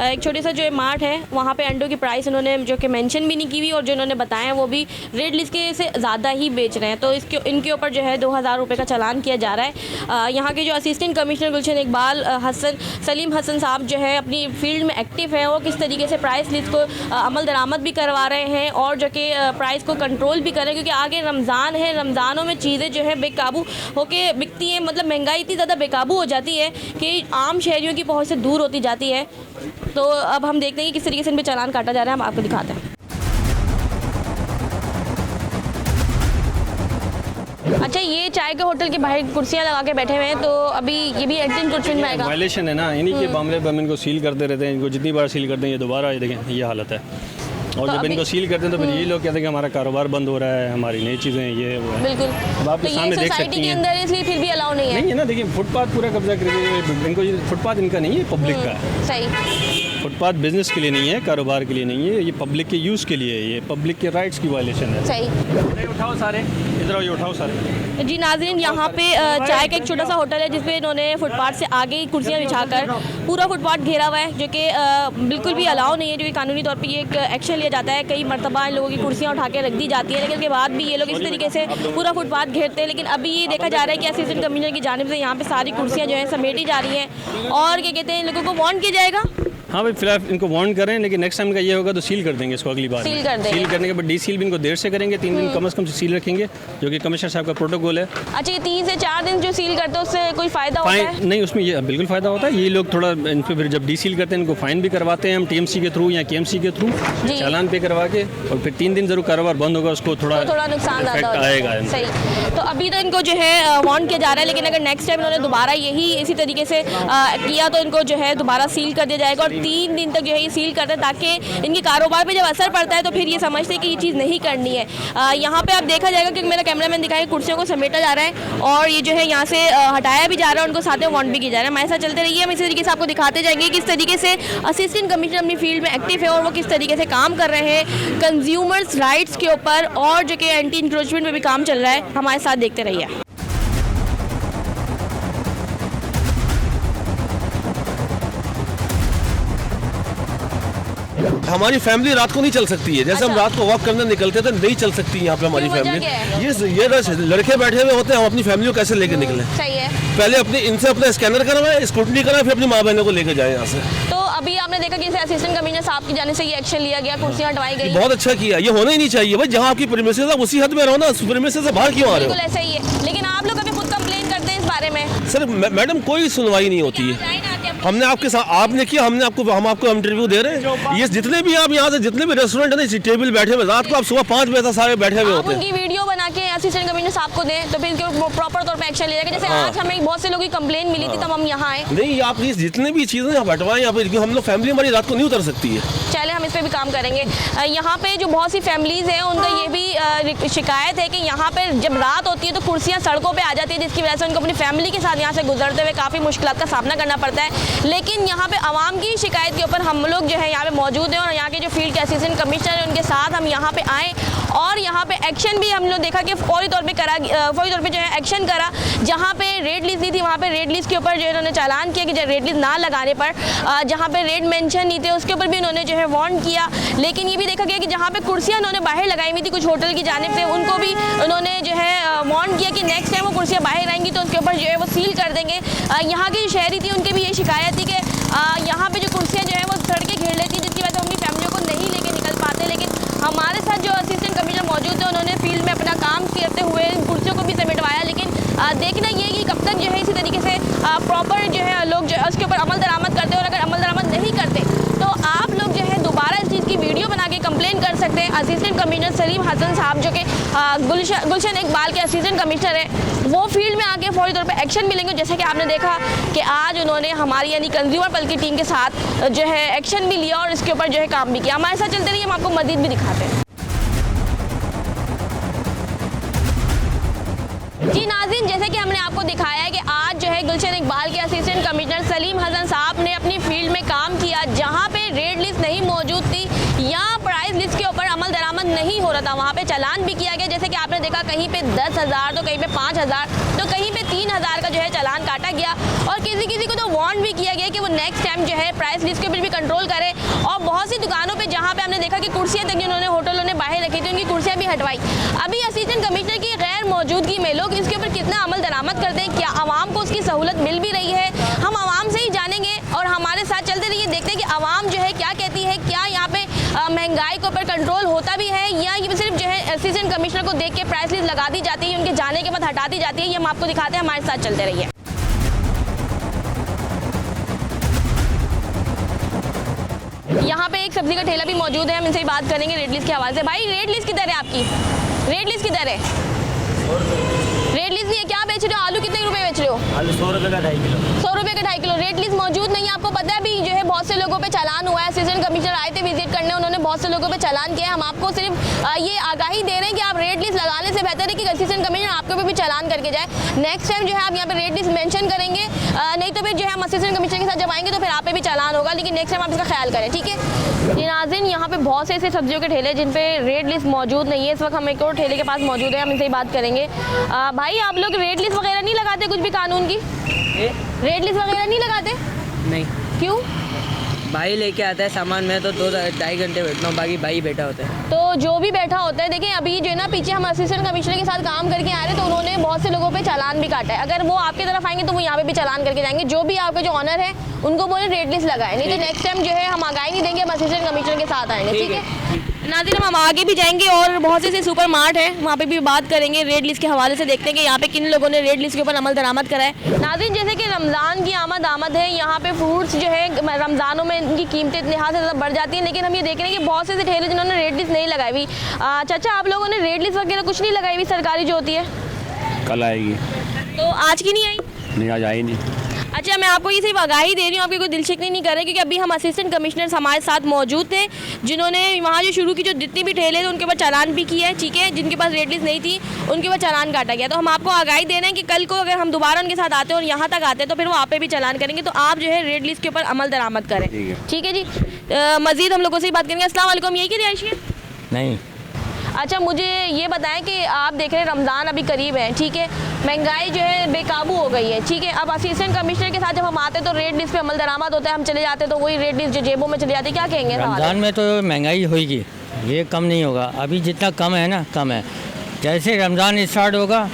एक छोटे सा जो मार्ट है वहाँ पे अंडों की प्राइस उन्होंने जो कि मेंशन भी नहीं की हुई और जो उन्होंने बताया है वो भी रेट लिस्ट के से ज़्यादा ही बेच रहे हैं, तो इसके इनके ऊपर जो है 2000 रुपये का चालान किया जा रहा है। यहाँ के जो असिस्टेंट कमिश्नर गुलशन इकबाल सलीम हसन साहब जो है अपनी फील्ड में एक्टिव है, वो किस तरीके से प्राइस लिस्ट को अमल दरामद भी करवा रहे हैं और जो कि प्राइस को कंट्रोल भी कर रहे हैं, क्योंकि आगे रमज़ान है, रमज़ानों में चीज़ें जो है बेकाबू होके बिकती हैं, मतलब महंगाई इतनी ज़्यादा बेकाबू हो जाती है कि आम शहरियों की पहुंच से दूर होती जाती है। तो अब हम देखते हैं कि किस तरीके से इन पर चालान काटा जा रहा है, हम आपको दिखाते हैं। अच्छा, ये चाय के होटल के बाहर कुर्सियां लगा के बैठे हुए हैं, तो अभी ये भी एंटी इंक्रोचमेंट में आएगा। वायलेशन है ना, इन्हीं के मामले पर हम इनको सील करते रहते हैं। इनको जितनी बार सील करते हैं ये दोबारा, ये देखें ये हालत है। और तो जब इनको सील करते हैं तो फिर ये लोग कहते हैं कि हमारा कारोबार बंद हो रहा है, हमारी नई चीज़ें ये वो है। बिल्कुल, अब आप तो ये सामने देख सोसाइटी सकती के हैं। अंदर इसलिए फिर भी अलाउ नहीं है। नहीं है ना, देखिए फुटपाथ पूरा कब्जा कर इनको, ये फुटपाथ इनका नहीं है, पब्लिक का है। सही, फुटपाथ बिजनेस के लिए नहीं है, कारोबार के लिए नहीं है, ये पब्लिक के यूज़ के लिए है। ये पब्लिक के राइट्स की वायलेशन है। सही। उठाओ सारे, इधर आओ, ये उठाओ सारे। जी नाज़रीन, यहाँ पे चाय का एक छोटा सा होटल है जिसपे इन्होंने फुटपाथ से आगे कुर्सियाँ बिछाकर पूरा फुटपाथ घेरा हुआ है, जो कि बिल्कुल भी अलाउ नहीं है, जो कि कानूनी तौर पे ये एक एक्शन लिया जाता है। कई मरतबा इन लोगों की कुर्सियाँ उठा के रख दी जाती है, लेकिन उसके बाद भी ये लोग इस तरीके से पूरा फुटपाथ घेरते हैं। लेकिन अभी ये देखा जा रहा है कि असिस्टेंट कमिश्नर की जानिब से यहाँ पे सारी कुर्सियाँ जो है समेटी जा रही हैं और क्या कहते हैं, इन लोगों को वार्न किया जाएगा। हाँ भाई, फिलहाल इनको वार्न करें, लेकिन नेक्स्ट टाइम का ये होगा तो सील कर देंगे इसको अगली बार। सील कर देंगे। सील करने के बाद डी सील भी इनको देर से करेंगे, 3 दिन कम से कम सील रखेंगे, जो कि कमिश्नर साहब का प्रोटोकॉल है। अच्छा, ये 3 से 4 दिन जो सील करते हैं उससे कोई फ़ायदा होता है? फाइन नहीं, उसमें ये बिल्कुल फ़ायदा होता है। ये लोग थोड़ा इन पर फिर जब डी सील करते हैं इनको फ़ाइन भी करवाते हैं हम TMC के थ्रू या KMC के थ्रू, चालान पे करवा के, और फिर 3 दिन ज़रूर कारोबार बंद होगा, उसको थोड़ा नुकसान आएगा। सही, तो अभी तो इनको जो है वार्न किया जा रहा है, लेकिन अगर नेक्स्ट टाइम इन्होंने दोबारा यही इसी तरीके से किया तो इनको जो है दोबारा सील कर दिया जाएगा और 3 दिन तक जो है ये सील करते हैं, ताकि इनके कारोबार पे जब असर पड़ता है तो फिर ये समझते हैं कि ये चीज़ नहीं करनी है। यहाँ पे आप देखा जाएगा कि मेरा कैमरामैन दिखाएगा, कुर्सियों को समेटा जा रहा है और ये जो है यहाँ से हटाया भी जा रहा है, उनको साथ में वार्न भी किया जा रहा है। हमारे साथ चलते रहिए, हम इसी तरीके से आपको दिखाते जाएंगे किस तरीके से असिस्टेंट कमिश्नर अपनी फील्ड में एक्टिव है और वो किस तरीके से काम कर रहे हैं कंज्यूमर्स राइट्स के ऊपर, और जो कि एंटी इंक्रोचमेंट में भी काम चल रहा है। हमारे साथ देखते रहिए। हमारी फैमिली रात को नहीं चल सकती है, जैसे हम रात को वॉक करने निकलते थे नहीं चल सकती यहाँ पे हमारी फैमिली। ये लड़के बैठे हुए होते हैं, हम अपनी फैमिली को कैसे लेके निकले? सही है, पहले अपने इनसे अपना स्कैनर करवाएं, स्क्रूटनी कराएं, फिर अपनी माँ बहनों को लेके जाएं यहाँ से। तो अभी आपने देखा कि असिस्टेंट कमिश्नर साहब की जाने से ये एक्शन लिया गया, कुर्सियां हटवाई गई। बहुत अच्छा किया, ये होना ही नहीं चाहिए भाई। जहाँ आपकी प्रीमिसेस है उसी हद में रहो ना, प्रीमिसेस से बाहर क्यों आ रहे हो? बिल्कुल ऐसा ही है, लेकिन आप लोग अभी खुद कंप्लेन करते हैं इस बारे में। सर मैडम कोई सुनवाई नहीं होती है। हमने आपके साथ आपने किया, हम आपको इंटरव्यू दे रहे हैं। ये जितने भी आप यहाँ से जितने भी रेस्टोरेंट है ना, टेबल बैठे हुए, रात को आप सुबह 5 बजे तक सारे बैठे हुए होते हैं। उनकी वीडियो बना के असिस्टेंट कमिश्नर साहब को दें तो फिर प्रॉपर तौर पे एक्शन लिया जाएगा। जैसे आज हमें बहुत से लोगों की कंप्लेन मिली थी, तब हम यहाँ आए। नहीं, आप ये जितने भी चीज़ें आप हटवाएं यहाँ पे, हम लोग फैमिली हमारी रात को नहीं उतर सकती है। चले, हम इस पे भी काम करेंगे। यहाँ पे जो बहुत सी फैमिलीज हैं उनका ये भी शिकायत है कि यहाँ पे जब रात होती है तो कुर्सियाँ सड़कों पे आ जाती है, जिसकी वजह से उनको अपनी फैमिली के साथ यहाँ से गुजरते हुए काफ़ी मुश्किलात का सामना करना पड़ता है। लेकिन यहाँ पे आवाम की शिकायत के ऊपर हम लोग जो है यहाँ पे मौजूद हैं और यहाँ के जो फील्ड के असिस्टेंट कमिश्नर हैं उनके साथ हम यहाँ पे आए और यहाँ पे एक्शन भी हम लोग देखा कि फौरी तौर पे जो है एक्शन करा। जहाँ पे रेड लिस्ट दी थी वहाँ पे रेड लिस्ट के ऊपर जो है इन्होंने चालान किया कि रेड लिस्ट ना लगाने पर, जहाँ पे रेड मेंशन नहीं थे उसके ऊपर भी इन्होंने जो है वार्न किया। लेकिन ये भी देखा गया कि जहाँ पे कुर्सियाँ उन्होंने बाहर लगाई हुई थी कुछ होटल की जानिब से, उनको भी उन्होंने जो है वार्न किया कि नेक्स्ट टाइम वो कुर्सियाँ बाहर आएंगी तो उसके ऊपर जो है वो सील कर देंगे। यहाँ की जो शहरी थी उनकी भी ये शिकायत थी कि यहाँ पे जो कुर्सियाँ जो है वो सड़कें घेर लेती, जिसकी वजह से उनकी फैमिलियों को नहीं लेके निकल पाते। लेकिन हमारे साथ जो असिस्टेंट कमिश्नर मौजूद थे उन्होंने फील्ड में अपना काम करते हुए कुर्सियों को भी समेटवाया। लेकिन देखना ये कि कब तक जो है इसी तरीके से प्रॉपर जो है लोग जो है उसके ऊपर अमल दरामद करते हैं, और अगर अमल दरामद नहीं करते तो आप लोग जो है दोबारा इस चीज़ की वीडियो बना के कंप्लेन कर सकते हैं। असिस्टेंट कमिश्नर सलीम हसन साहब जो कि गुलशन इकबाल के असिस्टेंट कमिश्नर है, वो फील्ड में आके फौरी तौर पे एक्शन मिलेंगे। जैसे कि आपने देखा कि आज उन्होंने हमारी यानी कंज्यूमर पल की टीम के साथ जो है एक्शन भी लिया और इसके ऊपर जो है काम भी किया। हमारे साथ चलते रहिए, हम आपको मजीद भी दिखाते हैं। जी नाज़रीन, जैसे कि हमने आपको दिखाया है कि आज जो है गुलशन इकबाल के असिस्टेंट कमिश्नर सलीम हसन साहब ने अपनी फील्ड में काम किया। जहां पे रेड लिस्ट नहीं मौजूद थी या प्राइस लिस्ट के ऊपर अमल दरामद नहीं हो रहा था, वहां पे चालान भी किया गया। जैसे कि आपने देखा कहीं पे 10,000 तो कहीं पे 5,000 तो कहीं पे 3,000 का जो है चालान काटा गया और किसी को तो वार्न भी किया गया कि वो नेक्स्ट टाइम जो है प्राइस लिस्ट के ऊपर भी कंट्रोल करे। और बहुत सी दुकानों पर जहाँ पे हमने देखा कि कुर्सियाँ तक जिन्होंने होटलों ने बाहर रखी थी उनकी कुर्सियाँ भी हटवाई। अभी असिस्टेंट कमिश्नर की गैर मौजूदगी में लोग इसके ऊपर कितना अमल दरामद करते हैं, क्या आवाम को उसकी सहूलत मिल भी रही है, हम आवाम से ही जानेंगे। और हमारे साथ चलते रहिए, देखते हैं कि आवाम जो है क्या कहती है, क्या यहाँ पे महंगाई के ऊपर कंट्रोल होता भी है या ये सिर्फ जो है असिस्टेंट कमिश्नर को देख के प्राइस लिस्ट लगा दी जाती है, उनके जाने के बाद हटा दी जाती है। ये हम आपको दिखाते हैं, हमारे साथ चलते रहिए। सब्जी का ठेला भी मौजूद है, हम इनसे ही बात करेंगे रेट लिस्ट के हवाले से। भाई रेट लिस्ट किधर है आपकी? रेट लिस्ट किधर है? रेट लिस्ट नहीं है, क्या बेच रहे हो? आलू कितने रुपए बेच रहे हो? आलू 100 रुपये का 2.5 किलो। 100 रुपये का 2.5 किलो। रेट लिस्ट मौजूद नहीं है, आपको पता है अभी जो है बहुत से लोगों पे चालान हुआ है। असिस्टेंट कमिश्नर आए थे विजिट करने, उन्होंने बहुत से लोगों पे चालान किया है। हम आपको सिर्फ ये आगाही दे रहे हैं कि आप रेट लिस्ट लगाने से बेहतर है कि असिस्टेंट कमिश्नर आपके ऊपर भी चालान करके जाए। नेक्स्ट टाइम जो है आप यहाँ पे रेट लिस्ट मेंशन करेंगे, नहीं तो फिर जो है हम असिस्टेंट कमिश्नर के साथ जब आएंगे तो फिर आप पे भी चालान होगा, लेकिन नेक्स्ट टाइम आप इसका ख्याल करें, ठीक है। ये नाज़रीन, यहाँ पे बहुत से ऐसे सब्जियों के ठेले जिन पे रेट लिस्ट मौजूद नहीं है। इस वक्त हम एक और ठेले के पास मौजूद है, हम इनसे ही बात करेंगे। भाई आप लोग रेट लिस्ट वगैरह नहीं लगाते कुछ भी कानून की? रेट लिस्ट वगैरह नहीं लगाते? नहीं, क्यों? भाई लेके आता है सामान, में तो 2-2.5 घंटे बैठता हूँ, बाकी भाई बैठा होता है। तो जो भी बैठा होता है, देखिए अभी जो है ना पीछे हम असिस्टेंट कमिश्नर के साथ काम करके आ रहे तो उन्होंने बहुत से लोगों पे चालान भी काटा है। अगर वो आपकी तरफ आएंगे तो वो यहाँ पे भी चालान करके जाएंगे। जो भी आपके जो ऑनर है उनको बोले रेट लिस्ट लगाए, नहीं तो नेक्स्ट टाइम जो है हम आगाही नहीं देंगे, हम असिस्टेंट कमिश्नर के साथ आएंगे, ठीक है। नाज़रीन, हम आगे भी जाएंगे और बहुत से ऐसे सुपर मार्ट है, वहाँ पे भी बात करेंगे रेट लिस्ट के हवाले से। देखते हैं कि यहाँ पे किन लोगों ने रेट लिस्ट के ऊपर अमल दरामद करा है। नाज़रीन, जैसे कि रमज़ान की आमद है, यहाँ पे फ्रूट्स जो है रमज़ानों में इनकी कीमतें इतने हाथ से ज़्यादा बढ़ जाती हैं, लेकिन हम ये देख रहे हैं कि बहुत से ऐसे ठेले जिन्होंने रेट लिस्ट नहीं लगाई हुई। चाचा, आप लोगों ने रेट लिस्ट वगैरह कुछ नहीं लगाई हुई सरकारी जो होती है? कल आएगी। तो आज की नहीं आई? नहीं, आज आई नहीं। अच्छा, मैं आपको ये सिर्फ आगाही दे रही हूँ, आपकी कोई दिलचस्पी नहीं कर रहे, क्योंकि अभी हम असिस्टेंट कमिश्नर हमारे साथ मौजूद थे जिन्होंने वहाँ जो शुरू की जो जितनी भी ठेले थे उनके ऊपर चालान भी किया है, ठीक है। जिनके पास रेट लिस्ट नहीं थी उनके ऊपर चालान काटा गया। तो हम आपको आगाही दे रहे हैं कि कल को अगर हम दोबारा उनके साथ आते हैं और यहाँ तक आते हैं तो फिर वो आप पे भी चालान करेंगे। तो आप जो है रेट लिस्ट के ऊपर अमल दरामद करें, ठीक है जी। मज़ीद हम लोगों से ही बात करेंगे। अस्सलाम वालेकुम, यही की रिहायशी है? नहीं, अच्छा, मुझे ये बताएं कि आप देख रहे हैं रमज़ान अभी करीब है, ठीक है, महंगाई जो है बेकाबू हो गई है, ठीक है। अब असिस्टेंट कमिश्नर के साथ जब हम आते हैं तो रेट लिस्ट पे अमल दरामद होता है, हम चले जाते हैं तो वही रेट लिस्ट जो जेबों में चली जाती है, क्या कहेंगे? रमज़ान में तो महंगाई होगी, ये कम नहीं होगा। अभी जितना कम है ना, कम है। जैसे रमज़ान स्टार्ट होगा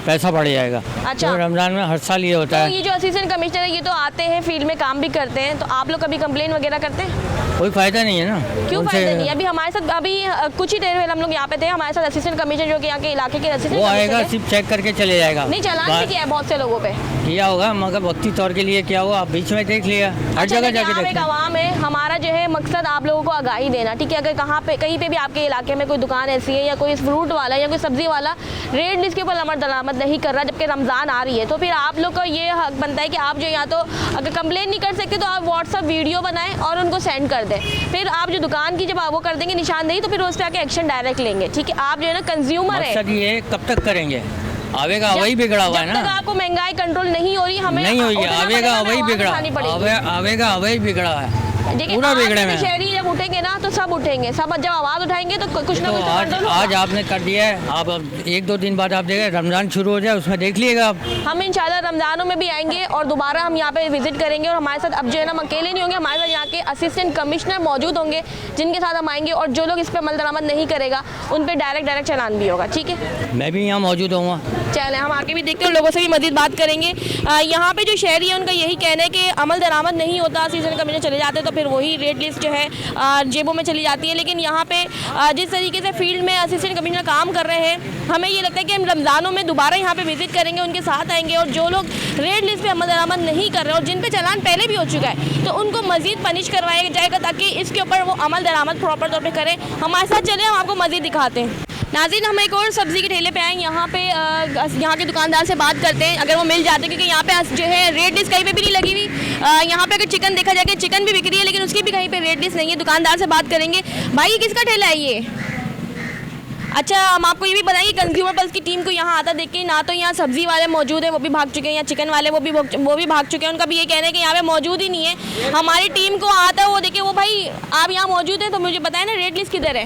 पैसा बढ़ जाएगा। अच्छा, तो रमज़ान में हर साल ये होता तो है। ये जो असिस्टेंट कमिश्नर है ये तो आते हैं, फील्ड में काम भी करते हैं, तो आप लोग कभी कंप्लेन वगैरह करते हैं? कोई फ़ायदा नहीं है ना। क्यों उनसे- फायदा नहीं? अभी हमारे साथ अभी कुछ ही देर पहले हम लोग यहाँ पे थे, हमारे साथ असिस्टेंट कमिश्नर जो कि यहाँ के इलाके के असिस्टेंट वो आएगा, कमिश्नर थे। सिर्फ चेक करके चले जाएगा। नहीं, चालान भी किया है बहुत से लोगों पे। किया होगा, मगर वक्ती तौर के लिए क्या हुआ, आप बीच में देख लिया। हर अच्छा, जगह देखिए, जाके आप एक देखना। आवाम है, हमारा जो है मकसद आप लोगों को आगाही देना, ठीक है। अगर कहाँ पे कहीं पे भी आपके इलाके में कोई दुकान ऐसी है या कोई फ्रूट वाला या कोई सब्जी वाला रेट लिस्ट के ऊपर अमल दरामद नहीं कर रहा जबकि रमज़ान आ रही है, तो फिर आप लोग का ये हक बनता है कि आप जो यहाँ तो अगर कंप्लेन नहीं कर सकते तो आप व्हाट्सअप वीडियो बनाएं और उनको सेंड कर दें। फिर आप जो दुकान की जब वो कर देंगे निशानदेही तो फिर उस पर आके एक्शन डायरेक्ट लेंगे, ठीक है। आप जो है ना कंज्यूमर है, मकसद ये कब तक करेंगे? आवेगा वही बिगड़ा हुआ है जब ना। तक आपको महंगाई कंट्रोल नहीं हो रही, हमें नहीं हुई है, उठना आवेगा पड़ेगा, वही हमें बिगड़ा, उठानी पड़ेगी। आवेगा वही बिगड़ा है, देखिए, पूरा आज बिगड़े के में। शहरी जब उठेंगे ना तो सब उठेंगे, सब जब आवाज़ उठाएंगे तो कुछ ना तो कुछ तो आज कंट्रोल होगा। आज आपने कर दिया है, आप अब 1-2 दिन बाद आप देखें रमज़ान शुरू हो जाए, उसमें देख लीजिएगा आप। हम इंशाल्लाह रमज़ानों में भी आएंगे और दोबारा हम यहाँ पे विजिट करेंगे और हमारे साथ अब जो है ना हम अकेले नहीं होंगे, हमारे साथ यहाँ के असिस्टेंट कमिश्नर मौजूद होंगे जिनके साथ हम आएंगे और जो लोग इस पर अमल दरामद नहीं करेगा उन पर डायरेक्ट चालान भी होगा, ठीक है। मैं भी यहाँ मौजूद हूँ। चलें, हम आगे भी देखते हैं, लोगों से भी मज़ीद बात करेंगे। यहाँ पे जो शहरी है उनका यही कहना है कि अमल दरामद नहीं होता, असिस्टेंट कमिश्नर चले जाते हैं तो फिर वही रेट लिस्ट जो है जेबों में चली जाती है। लेकिन यहाँ पे जिस तरीके से फील्ड में असिस्टेंट कमिश्नर काम कर रहे हैं, हमें ये लगता है कि हम रमज़ानों में दोबारा यहाँ पे विजिट करेंगे, उनके साथ आएंगे और जो लोग रेट लिस्ट पे अमल दरामद नहीं कर रहे और जिन पे चालान पहले भी हो चुका है तो उनको मज़ीद पनिश करवाया जाएगा ताकि इसके ऊपर वो अमल दरामद प्रॉपर तौर पर करें। हमारे साथ चले, हम आपको मज़ीद दिखाते हैं। नाज़रीन, हम एक और सब्ज़ी के ठेले पे आए, यहाँ पे यहाँ के दुकानदार से बात करते हैं अगर वो मिल जाते हैं, क्योंकि यहाँ पे जो है रेट लिस्ट कहीं पे भी नहीं लगी हुई। यहाँ पे अगर चिकन देखा जाए, चिकन भी बिक रही है लेकिन उसकी भी कहीं पे रेट लिस्ट नहीं है। दुकानदार से बात करेंगे। भाई, ये किसका ठेला है ये? अच्छा, हम आपको ये भी बताएंगे कंज्यूमर पल्स की टीम को यहाँ आता देख के ना तो यहाँ सब्ज़ी वाले मौजूद हैं, वो भी भाग चुके हैं, या चिकन वाले वो भी भाग चुके हैं। उनका भी ये कहना है कि यहाँ पे मौजूद ही नहीं है। हमारी टीम को आता है, वो देखिए, वो भाई आप यहाँ मौजूद हैं तो मुझे बताएं ना रेट लिस्ट किधर है?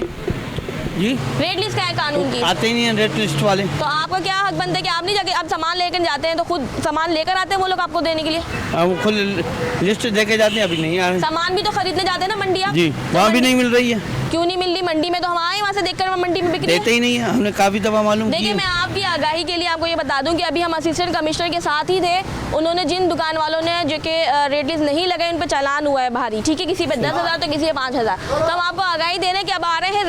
जी, रेट लिस्ट क्या है कानून की? आते ही नहीं है रेट लिस्ट वाले। तो आपका क्या हक बनता है कि आप नहीं जाके आप सामान लेकर जाते हैं तो खुद सामान लेकर आते हैं वो लोग आपको देने के लिए? वो खुद लिस्ट दे के जाते हैं, अभी नहीं आ रहे। सामान भी तो खरीदने जाते हैं ना मंडी आप? जी, वहाँ भी नहीं मिल रही है। क्यों नहीं मिल रही? मंडी में तो हम आए वहाँ से देखकर मंडी में बिक रही है। देते ही नहीं है, हमने काफ़ी दफ़ा मालूम देखिए, किया। मैं आपकी आगाही के लिए आपको ये बता दूं कि अभी हम असिस्टेंट कमिश्नर के साथ ही थे। उन्होंने जिन दुकान वालों ने जो कि रेट लिस्ट नहीं लगाए, उन पर चालान हुआ है भारी, ठीक है, किसी पे 10,000 तो किसी पे 5,000। तो हम आपको आगाही दे रहे हैं कि अब आ रहे हैं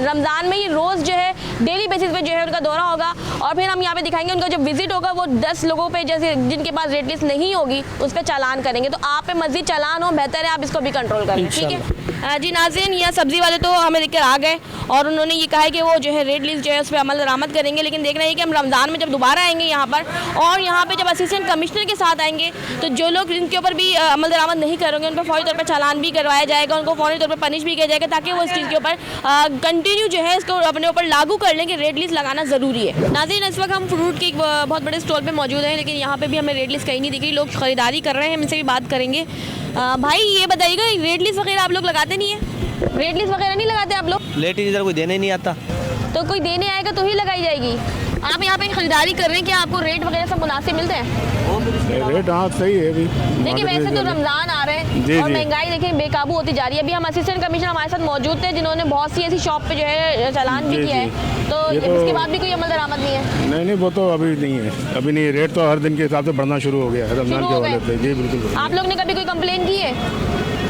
रमज़ान में ये रोज़ जो है डेली बेसिस पे जो है उनका दौरा होगा, और फिर हम यहाँ पे दिखाएंगे उनका जो विजिट होगा वो 10 लोगों पे, जैसे जिनके पास रेट लिस्ट नहीं होगी उस पर चालान करेंगे। तो आप पे मज़ीद चालान हो, बेहतर है आप इसको भी कंट्रोल करें, ठीक है। जी नाज़रीन, यह सब्ज़ी वाले तो हमें देख कर आ गए और उन्होंने ये कहा है कि वो जो है रेट लिस्ट जो है उस पर अमल दरामद करेंगे। लेकिन देखना है कि हम रमज़ान में जब दोबारा आएंगे यहाँ पर, और यहाँ पे जब असिस्टेंट कमिश्नर के साथ आएंगे, तो जो लोग इनके ऊपर भी अमल दरामद नहीं करेंगे उन पर फौरी तौर पर चालान भी करवाया जाएगा, उनको फौरी तौर पर पनिश भी किया जाएगा, ताकि वो इस चीज़ के ऊपर कंटिन्यू जो है इसको अपने ऊपर लागू कर लें कि रेट लिस्ट लगाना ज़रूरी है। नाज़रीन, इस वक्त हम फ्रूट के एक बहुत बड़े स्टॉल पर मौजूद हैं, लेकिन यहाँ पर भी हमें रेट लिस्ट कहीं नहीं दिख रही। लोग ख़रीदारी कर रहे हैं, हम इनसे भी बात करेंगे। भाई ये बताइएगा, रेट लिस्ट वगैरह आप लोग लगाते नहीं है? रेट लिस्ट वगैरह नहीं लगाते आप लोग? लेट इधर कोई देने नहीं आता। तो कोई देने आएगा तो ही लगाई जाएगी। आप यहाँ पे खरीदारी कर रहे हैं, क्या आपको रेट वगैरह सब मुनासिब मिलते हैं? रेट हाँ सही है अभी। देखिए, वैसे तो रमज़ान आ रहे हैं और महंगाई देखिए बेकाबू होती जा रही है। अभी हम असिस्टेंट कमिश्नर हमारे साथ मौजूद थे, जिन्होंने बहुत सी ऐसी शॉप पे जो है चालान भी किया है, तो इसके बाद भी कोई अमल दरामद नहीं है? नहीं, वो तो अभी नहीं है, अभी नहीं। रेट तो हर दिन के हिसाब से बढ़ना शुरू हो गया है रमजान के हवाले से। जी बिल्कुल। आप लोग ने कभी कोई कंप्लेन की है?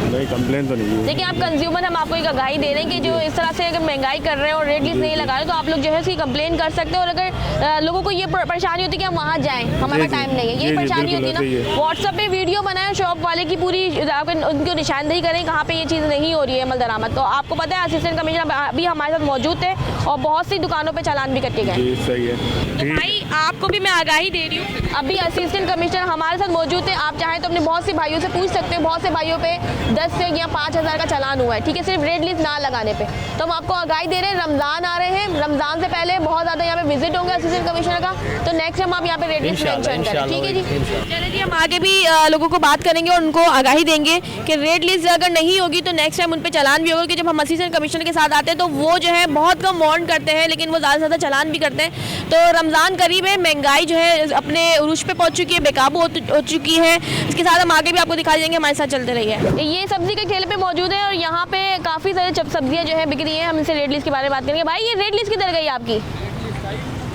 नहीं, कंप्लेन तो नहीं है। देखिए, आप कंज्यूमर, हम आपको एक आगाही दे रहे हैं कि जो इस तरह से अगर महंगाई कर रहे हैं और रेट लिस्ट नहीं लगा रहे, तो आप लोग जो है इसकी कंप्लेन कर सकते हैं। और अगर लोगों को ये परेशानी होती है कि हम वहाँ जाएं, हमारा टाइम नहीं है, ये परेशानी होती है ना, व्हाट्सएप पे वीडियो बनाएं शॉप वाले की पूरी, उनको निशानदेही करें कहाँ पे ये चीज़ नहीं हो रही है अमल दरामद। तो आपको पता है असिस्टेंट कमिश्नर अभी हमारे साथ मौजूद थे और बहुत सी दुकानों पर चालान भी कटे गए। सही है। तो भाई आपको भी मैं आगाही दे रही हूँ, अभी असिस्टेंट कमिश्नर हमारे साथ मौजूद थे। आप चाहें तो अपने बहुत से भाइयों से पूछ सकते हैं, बहुत से भाइयों पे 10 से या 5,000 का चालान हुआ है, ठीक है, सिर्फ रेट लिस्ट ना लगाने पे। तो हम आपको आगाही दे रहे हैं, रमज़ान आ रहे हैं, रमज़ान से पहले बहुत ज़्यादा यहाँ पे विजिट होंगे असिस्टेंट कमिश्नर का, तो नेक्स्ट टाइम आप यहाँ पे रेट लिस्ट मेंशन करें, ठीक है जी। चलिए जी, हम आगे भी लोगों को बात करेंगे और उनको आगाही देंगे कि रेट लिस्ट अगर नहीं होगी तो नेक्स्ट टाइम उन पर चालान भी होगा। कि जब हम असिस्टेंट कमिश्नर के साथ आते हैं तो वो जो है बहुत कम वार्न करते हैं, लेकिन वो ज़्यादा से ज़्यादा चालान भी करते हैं। तो रमज़ान करीब है, महंगाई जो है अपने उरूज पे पहुँच चुकी है, बेकाबू हो चुकी है। इसके साथ हम आगे भी आपको दिखा देंगे, हमारे साथ चलते रहिए। ये सब्जी के ठेले पे मौजूद है और यहाँ पे काफ़ी सारे सब्जियाँ जो है बिक रही हैं। हम इनसे रेट लिस्ट के बारे में बात करेंगे। भाई ये रेट लिस्ट किधर गई आपकी?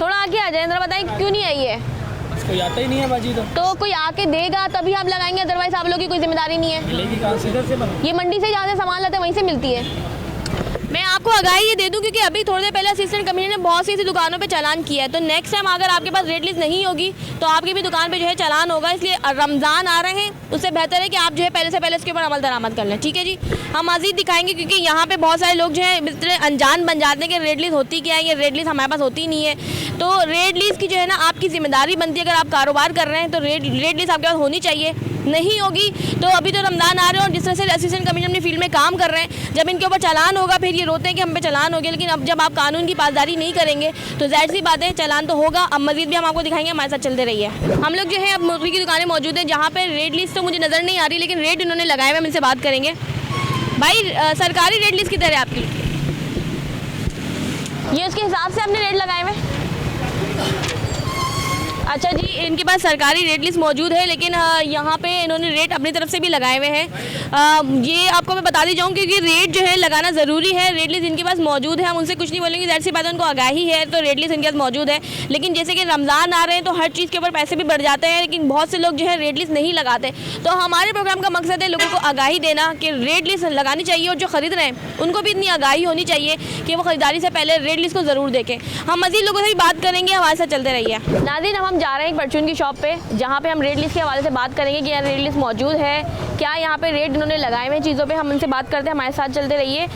थोड़ा आगे आ जाए, ज़रा बताएं क्यों नहीं आई है? कोई आता ही नहीं है बाजी। तो कोई आके देगा तभी आप लगाएंगे, अदरवाइज आप लोगों की कोई जिम्मेदारी नहीं है। मिलेगी कहाँ से? इधर से ये मंडी से जहाँ से सामान लाते हैं वहीं से मिलती है। मैं आपको आगाही ये दे दूं क्योंकि अभी थोड़ी देर पहले असिस्टेंट कमिश्नर ने बहुत सी ऐसी दुकानों पे चालान किया है। तो नेक्स्ट टाइम अगर आपके पास रेट लिस्ट नहीं होगी तो आपकी भी दुकान पे जो है चालान होगा। इसलिए रमज़ान आ रहे हैं, उससे बेहतर है कि आप जो है पहले से पहले इसके ऊपर अमल दरामद कर लें, ठीक है जी। हम मज़ीद दिखाएंगे क्योंकि यहाँ पर बहुत सारे लोग जो है इतने अनजान बन जाते हैं कि रेट लिस्ट होती क्या है, ये रेट लिस्ट हमारे पास होती नहीं है। तो रेट लिस्ट की जो है ना आपकी जिम्मेदारी बनती है, अगर आप कारोबार कर रहे हैं तो रेट लिस्ट आपके पास होनी चाहिए। नहीं होगी तो अभी तो रमज़ान आ रहे हैं और जिस तरह से असिस्टेंट कमिश्नर अपनी फील्ड में काम कर रहे हैं, जब इनके ऊपर चालान होगा फिर ये रोते हैं कि हम पे चालान हो गया। लेकिन अब जब आप कानून की पासदारी नहीं करेंगे तो जाहिर सी बात है चालान तो होगा। अब मज़ीद भी हम आपको दिखाएंगे, हमारे साथ चलते रहिए। हम लोग जो है अब मुर्गी की दुकानें मौजूद हैं जहाँ पर रेट लिस्ट तो मुझे नज़र नहीं आ रही, लेकिन रेट इन्होंने लगाए हुए, हम इनसे बात करेंगे। भाई सरकारी रेट लिस्ट किधर है आपकी? ये उसके हिसाब से आपने रेट लगाए हुए? अच्छा जी, इनके पास सरकारी रेट लिस्ट मौजूद है, लेकिन यहाँ पे इन्होंने रेट अपनी तरफ से भी लगाए हुए हैं। ये आपको मैं बता दी जाऊँ क्योंकि रेट जो है लगाना ज़रूरी है। रेट लिस्ट इनके पास मौजूद है, हम उनसे कुछ नहीं बोलेंगे, ज़ाहिर सी बात है उनको आगाही है तो रेट लिस्ट इनके पास मौजूद है। लेकिन जैसे कि रमज़ान आ रहे हैं तो हर चीज़ के ऊपर पैसे भी बढ़ जाते हैं, लेकिन बहुत से लोग जो है रेट लिस्ट नहीं लगाते। तो हमारे प्रोग्राम का मकसद है लोगों को आगाही देना कि रेट लिस्ट लगानी चाहिए और जो ख़रीद रहे हैं उनको भी इतनी आगाही होनी चाहिए कि वो ख़रीदारी से पहले रेट लिस्ट को ज़रूर देखें। हम मज़ीद लोगों से भी बात करेंगे, हमारे साथ चलते रहिए। नाज़रीन, हम जा रहे हैं एक परचून की शॉप पे जहाँ पे हम रेट लिस्ट के हवाले से बात करेंगे कि यहाँ रेट लिस्ट मौजूद है क्या, यहाँ पे रेट इन्होंने लगाए हुए चीज़ों पे हम उनसे बात करते हैं, हमारे साथ चलते रहिए।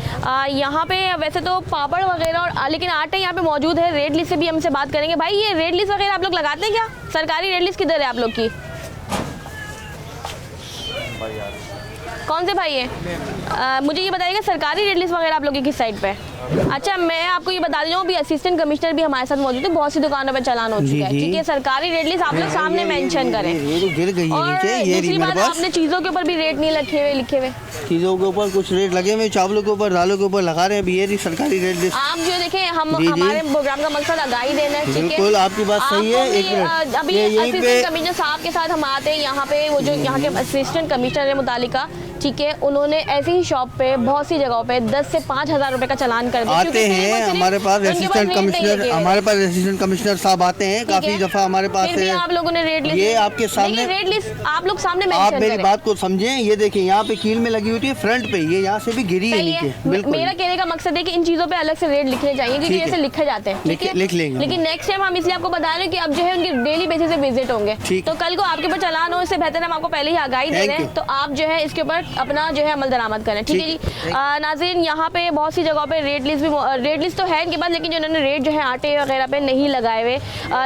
यहाँ पे वैसे तो पापड़ वगैरह और लेकिन आटा यहाँ पे मौजूद है, रेट लिस्ट से भी हमसे बात करेंगे। भाई ये रेट लिस्ट वगैरह आप लोग लगाते हैं क्या? सरकारी रेट लिस्ट किधर है आप लोग की? कौन से भाई है? मुझे ये बताइएगा सरकारी रेट लिस्ट वगैरह आप लोग की किस साइड पे? अच्छा, मैं आपको ये बता दूँ, अभी असिस्टेंट कमिश्नर भी हमारे साथ मौजूद है, बहुत सी दुकानों पे चालान हो चुका है, ठीक है। सरकारी रेट लिस्ट आप लोग सामने मेंशन करें। गिर गई है और नीचे, ये दूसरी बात, आपने चीज़ों के ऊपर भी रेट नहीं लिखे हुए। चीज़ों के ऊपर कुछ रेट लगे हुए, चावलों के ऊपर, दालों के ऊपर लगा रहे हैं। अभी ये रही सरकारी रेट लिस्ट। आप जो देखें हम जी, जी। हमारे प्रोग्राम का मकसद आगाही देना है, ठीक है? बिल्कुल, आपकी बात सही है। एक मिनट, अभी ये यहीं पे असिस्टेंट कमिश्नर साहब के साथ हम आते हैं यहाँ पे, वो जो यहाँ के असिस्टेंट कमिश्नर है मुतालिका, ठीक है, उन्होंने ऐसी ही शॉप पे बहुत सी जगहों पे 10 से 5,000 रुपए का चालान कर दिया। आते हैं हमारे पास असिस्टेंट कमिश्नर, हमारे पास असिस्टेंट कमिश्नर साहब आते हैं काफी दफा हमारे पास। फिर भी आप लोगों ने रेट लिस्ट, ये आपके सामने रेट लिस्ट आप लोग सामने आप मेंशन मेरी करें। बात को समझें। ये देखिए यहाँ पे कील में लगी हुई थी फ्रंट पे, ये यहाँ से भी गिरी है सही नीचे। है। बिल्कुल, मेरा कहने का मकसद है कि इन चीजों पे अलग से रेट लिखने चाहिए, क्योंकि ठीक है। ऐसे लिखे जाते हैं, ठीक है? लिख लेंगे। लेकिन नेक्स्ट टाइम हम इसलिए आपको बता रहे हैं कि अब जो है उनकी डेली बेसिस पे विजिट होंगे, ठीक। तो कल को आपके ऊपर चालान हो, इससे बेहतर हम आपको पहले ही आगाही दे रहे Thank हैं, you। तो आप जो है इसके ऊपर अपना जो है अमल दरामद करें, ठीक है जी? नाज़रीन, यहाँ पे बहुत सी जगहों पे रेट लिस्ट तो है इनके पास, लेकिन जो इन्होंने रेट जो है आटे वगैरह पे नहीं लगाए हुए,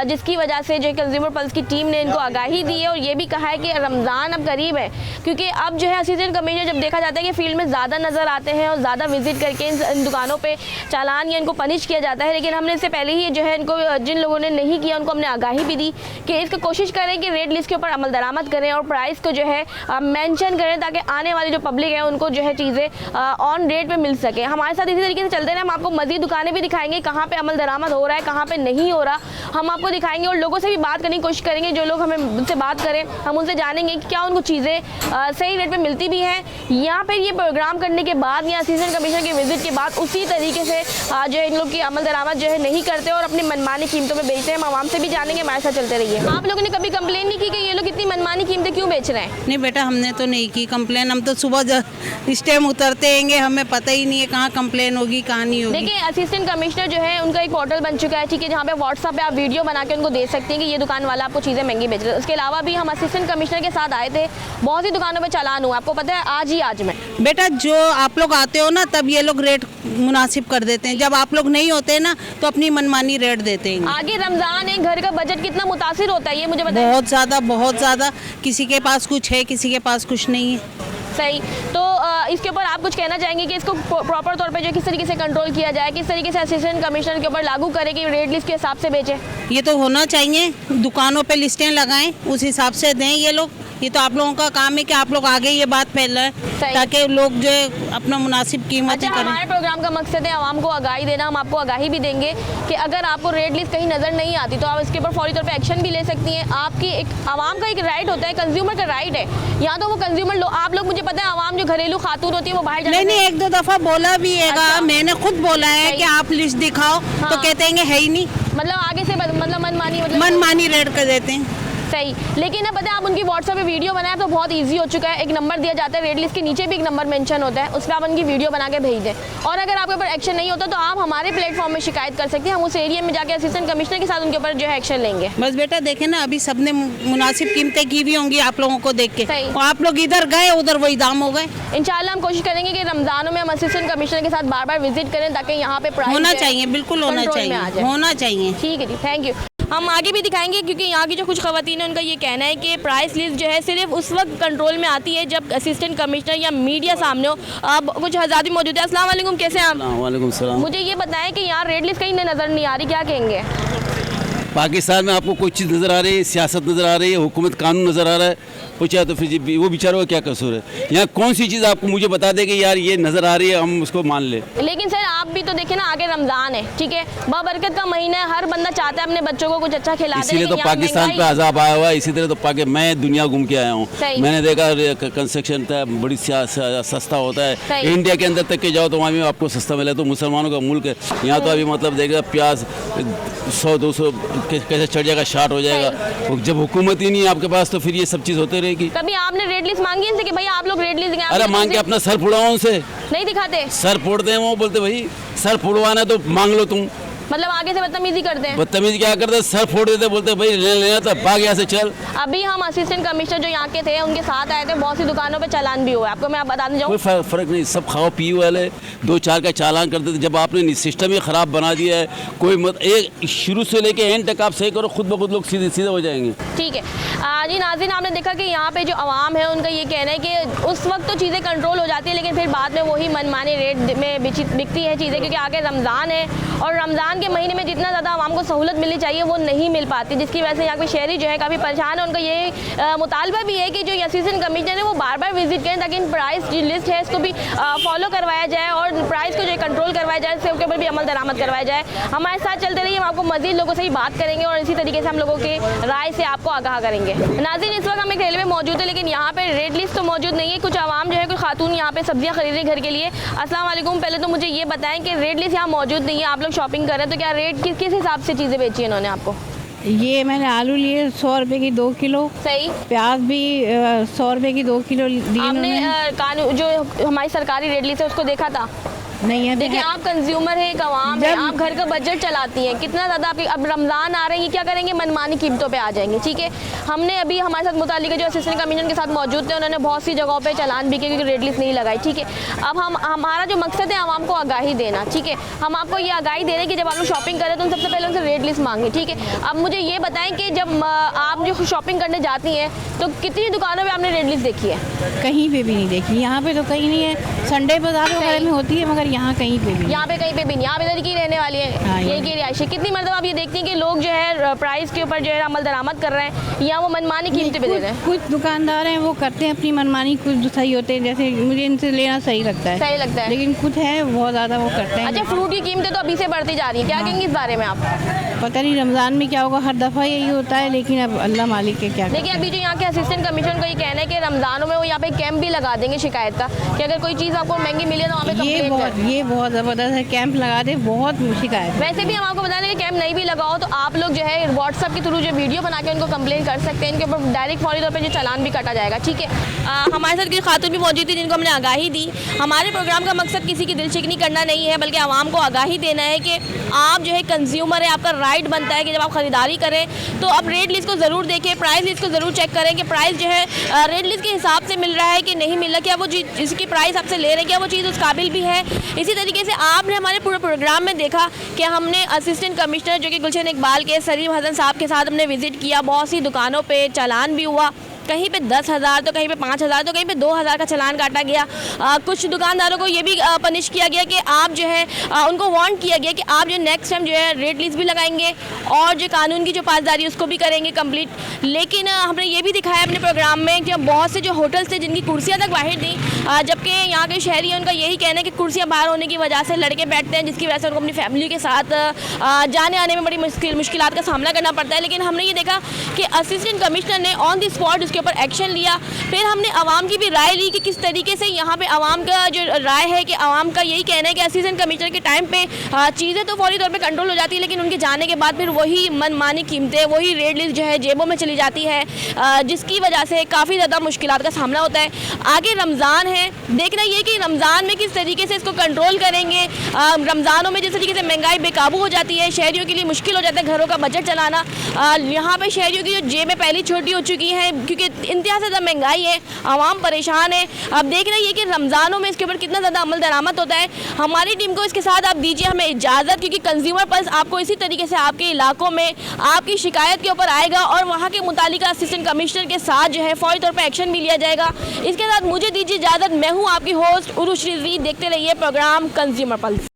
जिसकी वजह से जो कंज्यूमर पल्स की टीम ने इनको आगाही दी है और ये भी कहा है कि रमज़ान अब करीब है, क्योंकि अब जो है असिस्टेंट कमिश्नर जब देखा जाता है कि फील्ड में ज़्यादा नज़र आते हैं और ज़्यादा विजिट करके इन दुकानों पे चालान या इनको पनिश किया जाता है, लेकिन हमने इससे पहले ही जो है इनको, जिन लोगों ने नहीं किया उनको हमने आगाही भी दी कि इसको कोशिश करें कि रेट लिस्ट के ऊपर अमल दरामद करें और प्राइस को जो है मेंशन करें, ताकि आने वाली जो पब्लिक है उनको जो है चीज़ें ऑन रेट पे मिल सके। हमारे साथ इसी तरीके से चलते हैं, हम आपको मज़ीद दुकानें भी दिखाएंगे कहाँ पे अमल दरामद हो रहा है, कहाँ पे नहीं हो रहा, हम आपको दिखाएंगे और लोगों से भी बात करने की कोशिश करेंगे। जो लोग हमें उनसे बात करें, हम उनसे जानेंगे कि क्या उनको चीज़ें सही रेट पे मिलती भी हैं, या फिर ये प्रोग्राम करने के बाद या असिस्टेंट कमिश्नर के विजिट के बाद उसी तरीके से जो है इन लोग की अमल दरामद जो है नहीं करते और अपनी मनमानी कीमतों में बेचते हैं। हम आवाम से भी जानेंगे, हमारे साथ चलते रहिए। आप लोगों ने कभी कंप्लेन नहीं की कि ये लोग इतनी मनमानी कीमतें क्यों बेच रहे हैं? नहीं बेटा, हमने तो नहीं की कंप्लेन। हम तो सुबह इस टाइम उतरते हैंगे, हमें पता ही नहीं है कहाँ कंप्लेन होगी कहाँ नहीं होगी। देखिए, असिस्टेंट कमिश्नर जो है उनका एक पोर्टल बन चुका है, ठीक है, जहाँ पे व्हाट्सएप पे आप वीडियो बना के उनको दे सकते हैं कि ये दुकान वाला आपको चीज़ें महंगी बेच रहे हैं। उसके अलावा भी हम असिस्टेंट कमिश्नर के साथ आए थे, बहुत सी दुकानों पे चालान हुआ, आपको पता है आज में। बेटा, जो आप लोग आते हो ना तब ये लोग रेट मुनासिब कर देते हैं, जब आप लोग नहीं होते ना तो अपनी मनमानी रेट देते हैं। आगे रमज़ान है, घर का बजट कितना मुतासिर होता है ये मुझे बताइए। बहुत ज़्यादा। किसी के पास कुछ है, किसी के पास कुछ नहीं है। सही, तो इसके ऊपर आप कुछ कहना चाहेंगे कि इसको प्रॉपर तौर पे जो किस तरीके से कंट्रोल किया जाए, किस तरीके से असिस्टेंट कमिश्नर के ऊपर लागू करें कि रेट लिस्ट के हिसाब से बेचें? ये तो होना चाहिए, दुकानों पे लिस्टें लगाएं, उस हिसाब से दें ये लोग। ये तो आप लोगों का काम है कि आप लोग आगे ये बात फैलाएं ताकि लोग जो है अपना मुनासिब कीमत करें। हमारे प्रोग्राम का मकसद है आवाम को आगाही देना। हम आपको आगाही भी देंगे कि अगर आपको रेट लिस्ट कहीं नज़र नहीं आती तो आप इसके ऊपर फौरी तौर पे एक्शन भी ले सकती हैं। आपकी एक आवाम का एक राइट होता है, कंज्यूमर का राइट है। या तो वो कंज्यूमर आप लोग, मुझे पता है आवाम जो घरेलू खातून होती है वो बाहर नहीं, एक दो दफ़ा बोला भी है। अच्छा। मैंने खुद बोला है कि आप लिस्ट दिखाओ, तो कहते हैं है ही नहीं। मतलब आगे से मतलब मनमानी रेट कर देते हैं। सही, लेकिन अब पता है आप उनकी व्हाट्सएप पे वीडियो बनाए तो बहुत इजी हो चुका है। एक नंबर दिया जाता है, रेट लिस्ट के नीचे भी एक नंबर मेंशन होता है, उस पर आप उनकी वीडियो बना के भेज दें। और अगर आपके ऊपर एक्शन नहीं होता तो आप हमारे प्लेटफॉर्म में शिकायत कर सकते हैं, हम उस एरिया में जाके असिस्टेंट कमिश्नर के साथ उनके ऊपर जो है एक्शन लेंगे। बस बेटा देखे ना, अभी सबने मुनासिब कीमतें की भी होंगी आप लोगों को देख के, और आप लोग इधर गए उधर वही दाम हो गए। इंशाल्लाह हम कोशिश करेंगे कि रमजानों में हम असिस्टेंट कमिश्नर के साथ बार बार विजिट करें ताकि यहाँ पे प्राइस होना चाहिए, बिल्कुल होना चाहिए, होना चाहिए। ठीक है जी, थैंक यू। हम आगे भी दिखाएंगे क्योंकि यहाँ की जो कुछ ख़वातीन है उनका ये कहना है कि प्राइस लिस्ट जो है सिर्फ उस वक्त कंट्रोल में आती है जब असिस्टेंट कमिश्नर या मीडिया सामने हो। अब कुछ हज़रात भी मौजूद है। अस्सलाम वालेकुम, कैसे हैं आप? वालेकुम सलाम। मुझे ये बताएं कि यहाँ रेट लिस्ट कहीं नज़र नहीं आ रही, क्या कहेंगे? पाकिस्तान में आपको कोई चीज़ नज़र आ रही है, सियासत नज़र आ रही है, हुकूमत कानून नज़र आ रहा है, पूछा तो फिर वो बेचारों का क्या कसूर है? यहाँ कौन सी चीज़ आपको मुझे बता दे कि यार ये नज़र आ रही है, हम उसको मान ले। लेकिन सर आप भी तो देखें ना, आगे रमज़ान है, ठीक है, बरकत का महीना है, हर बंदा चाहता है अपने बच्चों को कुछ अच्छा खिला दे। इसीलिए तो पाकिस्तान पे अजाब आया हुआ है। इसी तरह तो मैं दुनिया घूम के आया हूँ, मैंने देखा कंस्ट्रक्शन बड़ी सस्ता होता है। इंडिया के अंदर तक के जाओ तो वहाँ भी आपको सस्ता मिले। तो मुसलमानों का मुल्क है, यहाँ तो अभी मतलब देखेगा प्याज 100-200 कैसे चढ़ जाएगा, शार्ट हो जाएगा। जब हुकूमत ही नहीं है आपके पास तो फिर ये सब चीज़ होती रहेगी। कभी आपने रेट लिस्ट मांगी इनसे कि भाई आप लोग रेट लिस्ट? अरे मांग के अपना सर फुड़ाओ उनसे, नहीं दिखाते, सर फोड़ते हैं वो, बोलते भाई सर फुड़वाना तो मांग लो तुम। मतलब आगे से बदतमीजी करते हैं। बदतमीजी क्या करते हैं? सर फोड़ देते, बोलते भाई लेना था भाग यहाँ से चल। अभी हम असिस्टेंट कमिश्नर जो यहाँ के थे उनके साथ आए थे, बहुत सी दुकानों पे चालान भी हुआ है। आपको मैं बताने जाऊँ, कोई फर्क नहीं, सब खाओ पियो वाले 2-4 का चालान करते थे। जब आपने सिस्टम ही ख़राब बना दिया है, कोई एक शुरू से लेके एंड तक आप सही करो, खुद ब खुद लोग सीधे हो जाएंगे। ठीक है जी नाज़रीन, आपने देखा कि यहाँ पे जो आवाम है उनका ये कहना है कि उस वक्त तो चीज़ें कंट्रोल हो जाती है लेकिन फिर बाद में वही मनमाने रेट में बिकती है चीज़ें, क्योंकि आगे रमज़ान है और रमज़ान के महीने में जितना ज़्यादा आवाम को सहूलत मिलनी चाहिए वो नहीं मिल पाती, जिसकी वजह से यहाँ पे शहरी जो है काफ़ी परेशान है। उनका ये मुतालबा भी है कि जो असिस्टेंट कमिश्नर है वो बार बार विजिट करें ताकि इन प्राइस जो लिस्ट है इसको भी फॉलो करवाया जाए और प्राइस को जो कंट्रोल करवाया जाए, इसके ऊपर भी अमल दरामद करवाया जाए। हमारे साथ चलते रहिए, हम आपको मज़ीद लोगों से ही बात करेंगे और इसी तरीके से हम लोगों के राय से आपको आगाह करेंगे। नाज़रीन, इस वक्त हम एक रेलवे मौजूद है, लेकिन यहाँ पे रेट लिस्ट तो मौजूद नहीं है। कुछ आवाम जो है, कुछ खातून यहाँ पे सब्जियाँ खरीद रही घर के लिए। अस्सलाम वालेकुम, पहले तो मुझे ये बताएं कि रेट लिस्ट यहाँ मौजूद नहीं है, आप लोग शॉपिंग कर रहे हैं, तो क्या रेट किस हिसाब से चीज़ें बेची है इन्होंने आपको? ये मैंने आलू लिए 100 रुपए की 2 किलो। सही। प्याज भी 100 रुपए की 2 किलो दी। आपने कानून जो हमारी सरकारी रेट लिस्ट है उसको देखा था? नहीं है। देखिए, आप कंज्यूमर है, एक आवाम है, आप घर का बजट चलाती हैं, कितना ज़्यादा आपकी अब रमज़ान आ रहे हैं, ये क्या करेंगे, मनमानी कीमतों पे आ जाएंगे। ठीक है, हमने अभी हमारे साथ मुतालिका जो असिस्टेंट कमिश्नर के साथ मौजूद थे, उन्होंने बहुत सी जगहों पे चालान भी किए क्योंकि रेट लिस्ट नहीं लगाई। ठीक है, अब हमारा जो मकसद है आवाम को आगाही देना। ठीक है, हम आपको ये आगाही दे रहे हैं कि जब आप लोग शॉपिंग करें तो सबसे पहले उनसे रेट लिस्ट मांगे। ठीक है, अब मुझे ये बताएं कि जब आप जो शॉपिंग करने जाती हैं तो कितनी दुकानों पर आपने रेट लिस्ट देखी है? कहीं पे भी नहीं देखी, यहाँ पे तो कहीं नहीं है। संडे बाजार वगैरह में होती है मगर यहाँ कहीं पे भी, यहाँ पे कहीं पे भी नहीं। आप इधर की रहने वाली है, हाँ, यही की रिहायशी। कितनी मरतबा आप ये देखती हैं कि लोग जो है प्राइस के ऊपर जो है अमल दरामद कर रहे हैं या वो मनमानी कीमतें पे दे रहे हैं? कुछ दुकानदार हैं वो करते हैं अपनी मनमानी, कुछ सही होते हैं, जैसे मुझे इनसे लेना सही लगता है। सही लगता है, लेकिन कुछ है बहुत ज़्यादा वो करते हैं। अच्छा, फ्रूट की कीमतें तो अभी से बढ़ती जा रही है, क्या कहेंगे इस बारे में आप? पता नहीं रमज़ान में क्या होगा, हर दफ़ा यही होता है, लेकिन अब अल्लाह मालिक के क्या। देखिए, अभी जो यहाँ के असिस्टेंट कमिश्नर को ये कहना है कि रमज़ानों में वो यहाँ पे कैंप भी लगा देंगे शिकायत का, कि अगर कोई चीज़ आपको महंगी मिले तो वहाँ पे ये बहुत ज़बरदस्त है, कैंप लगा दे, बहुत शिकायत। वैसे भी हम आपको बता दें कि कैंप नहीं भी लगाओ तो आप लोग जो है व्हाट्सएप के थ्रू जो वीडियो बना के उनको कंप्लेन कर सकते हैं, इनके ऊपर डायरेक्ट फौरी तौर पर जो चालान भी काटा जाएगा। ठीक है, हमारे साथ कुछ खातून भी मौजूद थी जिनको हमने आगाही दी। हमारे प्रोग्राम का मकसद किसी की दिलशिकनी करना नहीं है, बल्कि आवाम को आगाही देना है कि आप जो है कंज्यूमर है, आपका राइट बनता है कि जब आप खरीदारी करें तो आप रेट लिस्ट को ज़रूर देखें, प्राइस लिस्ट को ज़रूर चेक करें कि प्राइस जो है रेट लिस्ट के हिसाब से मिल रहा है कि नहीं मिल रहा, क्या वो चीज़ जिसकी प्राइस आपसे ले रहे हैं क्या वो चीज़ उस काबिल भी है। इसी तरीके से आपने हमारे पूरे प्रोग्राम में देखा कि हमने असिस्टेंट कमिश्नर जो कि गुलशन इकबाल के सलीम हसन साहब के साथ हमने विज़िट किया, बहुत सी दुकानों पे चालान भी हुआ, कहीं पे 10,000 तो कहीं पे 5,000 तो कहीं पे 2,000 का चालान काटा गया। कुछ दुकानदारों को ये भी पनिश किया गया कि आप जो है उनको वार्न किया गया कि आप जो नेक्स्ट टाइम जो है रेट लिस्ट भी लगाएंगे और जो कानून की जो पासदारी उसको भी करेंगे कंप्लीट। लेकिन हमने ये भी दिखाया अपने प्रोग्राम में कि बहुत से जो होटल्स थे जिनकी कुर्सियाँ तक बाहर थी, जबकि यहाँ के शहरी हैं उनका यही कहना है कि कुर्सियाँ बाहर होने की वजह से लड़के बैठते हैं, जिसकी वजह से उनको अपनी फैमिली के साथ जाने आने में बड़ी मुश्किलात का सामना करना पड़ता है। लेकिन हमने ये देखा कि असिस्टेंट कमिश्नर ने ऑन द स्पॉट के ऊपर एक्शन लिया। फिर हमने आवाम की भी राय ली कि किस तरीके से यहाँ पे आवाम का जो राय है कि आवाम का यही कहना है कि असिस्टेंट कमिश्नर के टाइम पे चीज़ें तो फौरी तौर पे कंट्रोल हो जाती है, लेकिन उनके जाने के बाद फिर वही मनमानी कीमतें, वही रेट लिस्ट जो है जेबों में चली जाती है, जिसकी वजह से काफ़ी ज़्यादा मुश्किलात का सामना होता है। आगे रमज़ान है, देखना ये कि रमज़ान में किस तरीके से इसको कंट्रोल करेंगे। रमज़ानों में जिस तरीके से महंगाई बेकाबू हो जाती है, शहरियों के लिए मुश्किल हो जाता है घरों का बजट चलाना। यहाँ पर शहरियों की जो जेबें पहले छोटी हो चुकी हैं क्योंकि इंतहा से ज़्यादा महंगाई है, आवाम परेशान है। अब देख रहे हैं कि रमज़ानों में इसके ऊपर कितना ज़्यादा अमल दरामद होता है। हमारी टीम को इसके साथ आप दीजिए हमें इजाज़त, क्योंकि कंज्यूमर पल्स आपको इसी तरीके से आपके इलाकों में आपकी शिकायत के ऊपर आएगा और वहाँ के मुतालिका असिस्टेंट कमिश्नर के साथ जो है फौरी तौर पर एक्शन भी लिया जाएगा। इसके साथ मुझे दीजिए इजाज़त, मैं हूँ आपकी होस्ट उरुश रिजवी। देखते रहिए प्रोग्राम कंज्यूमर पल्स।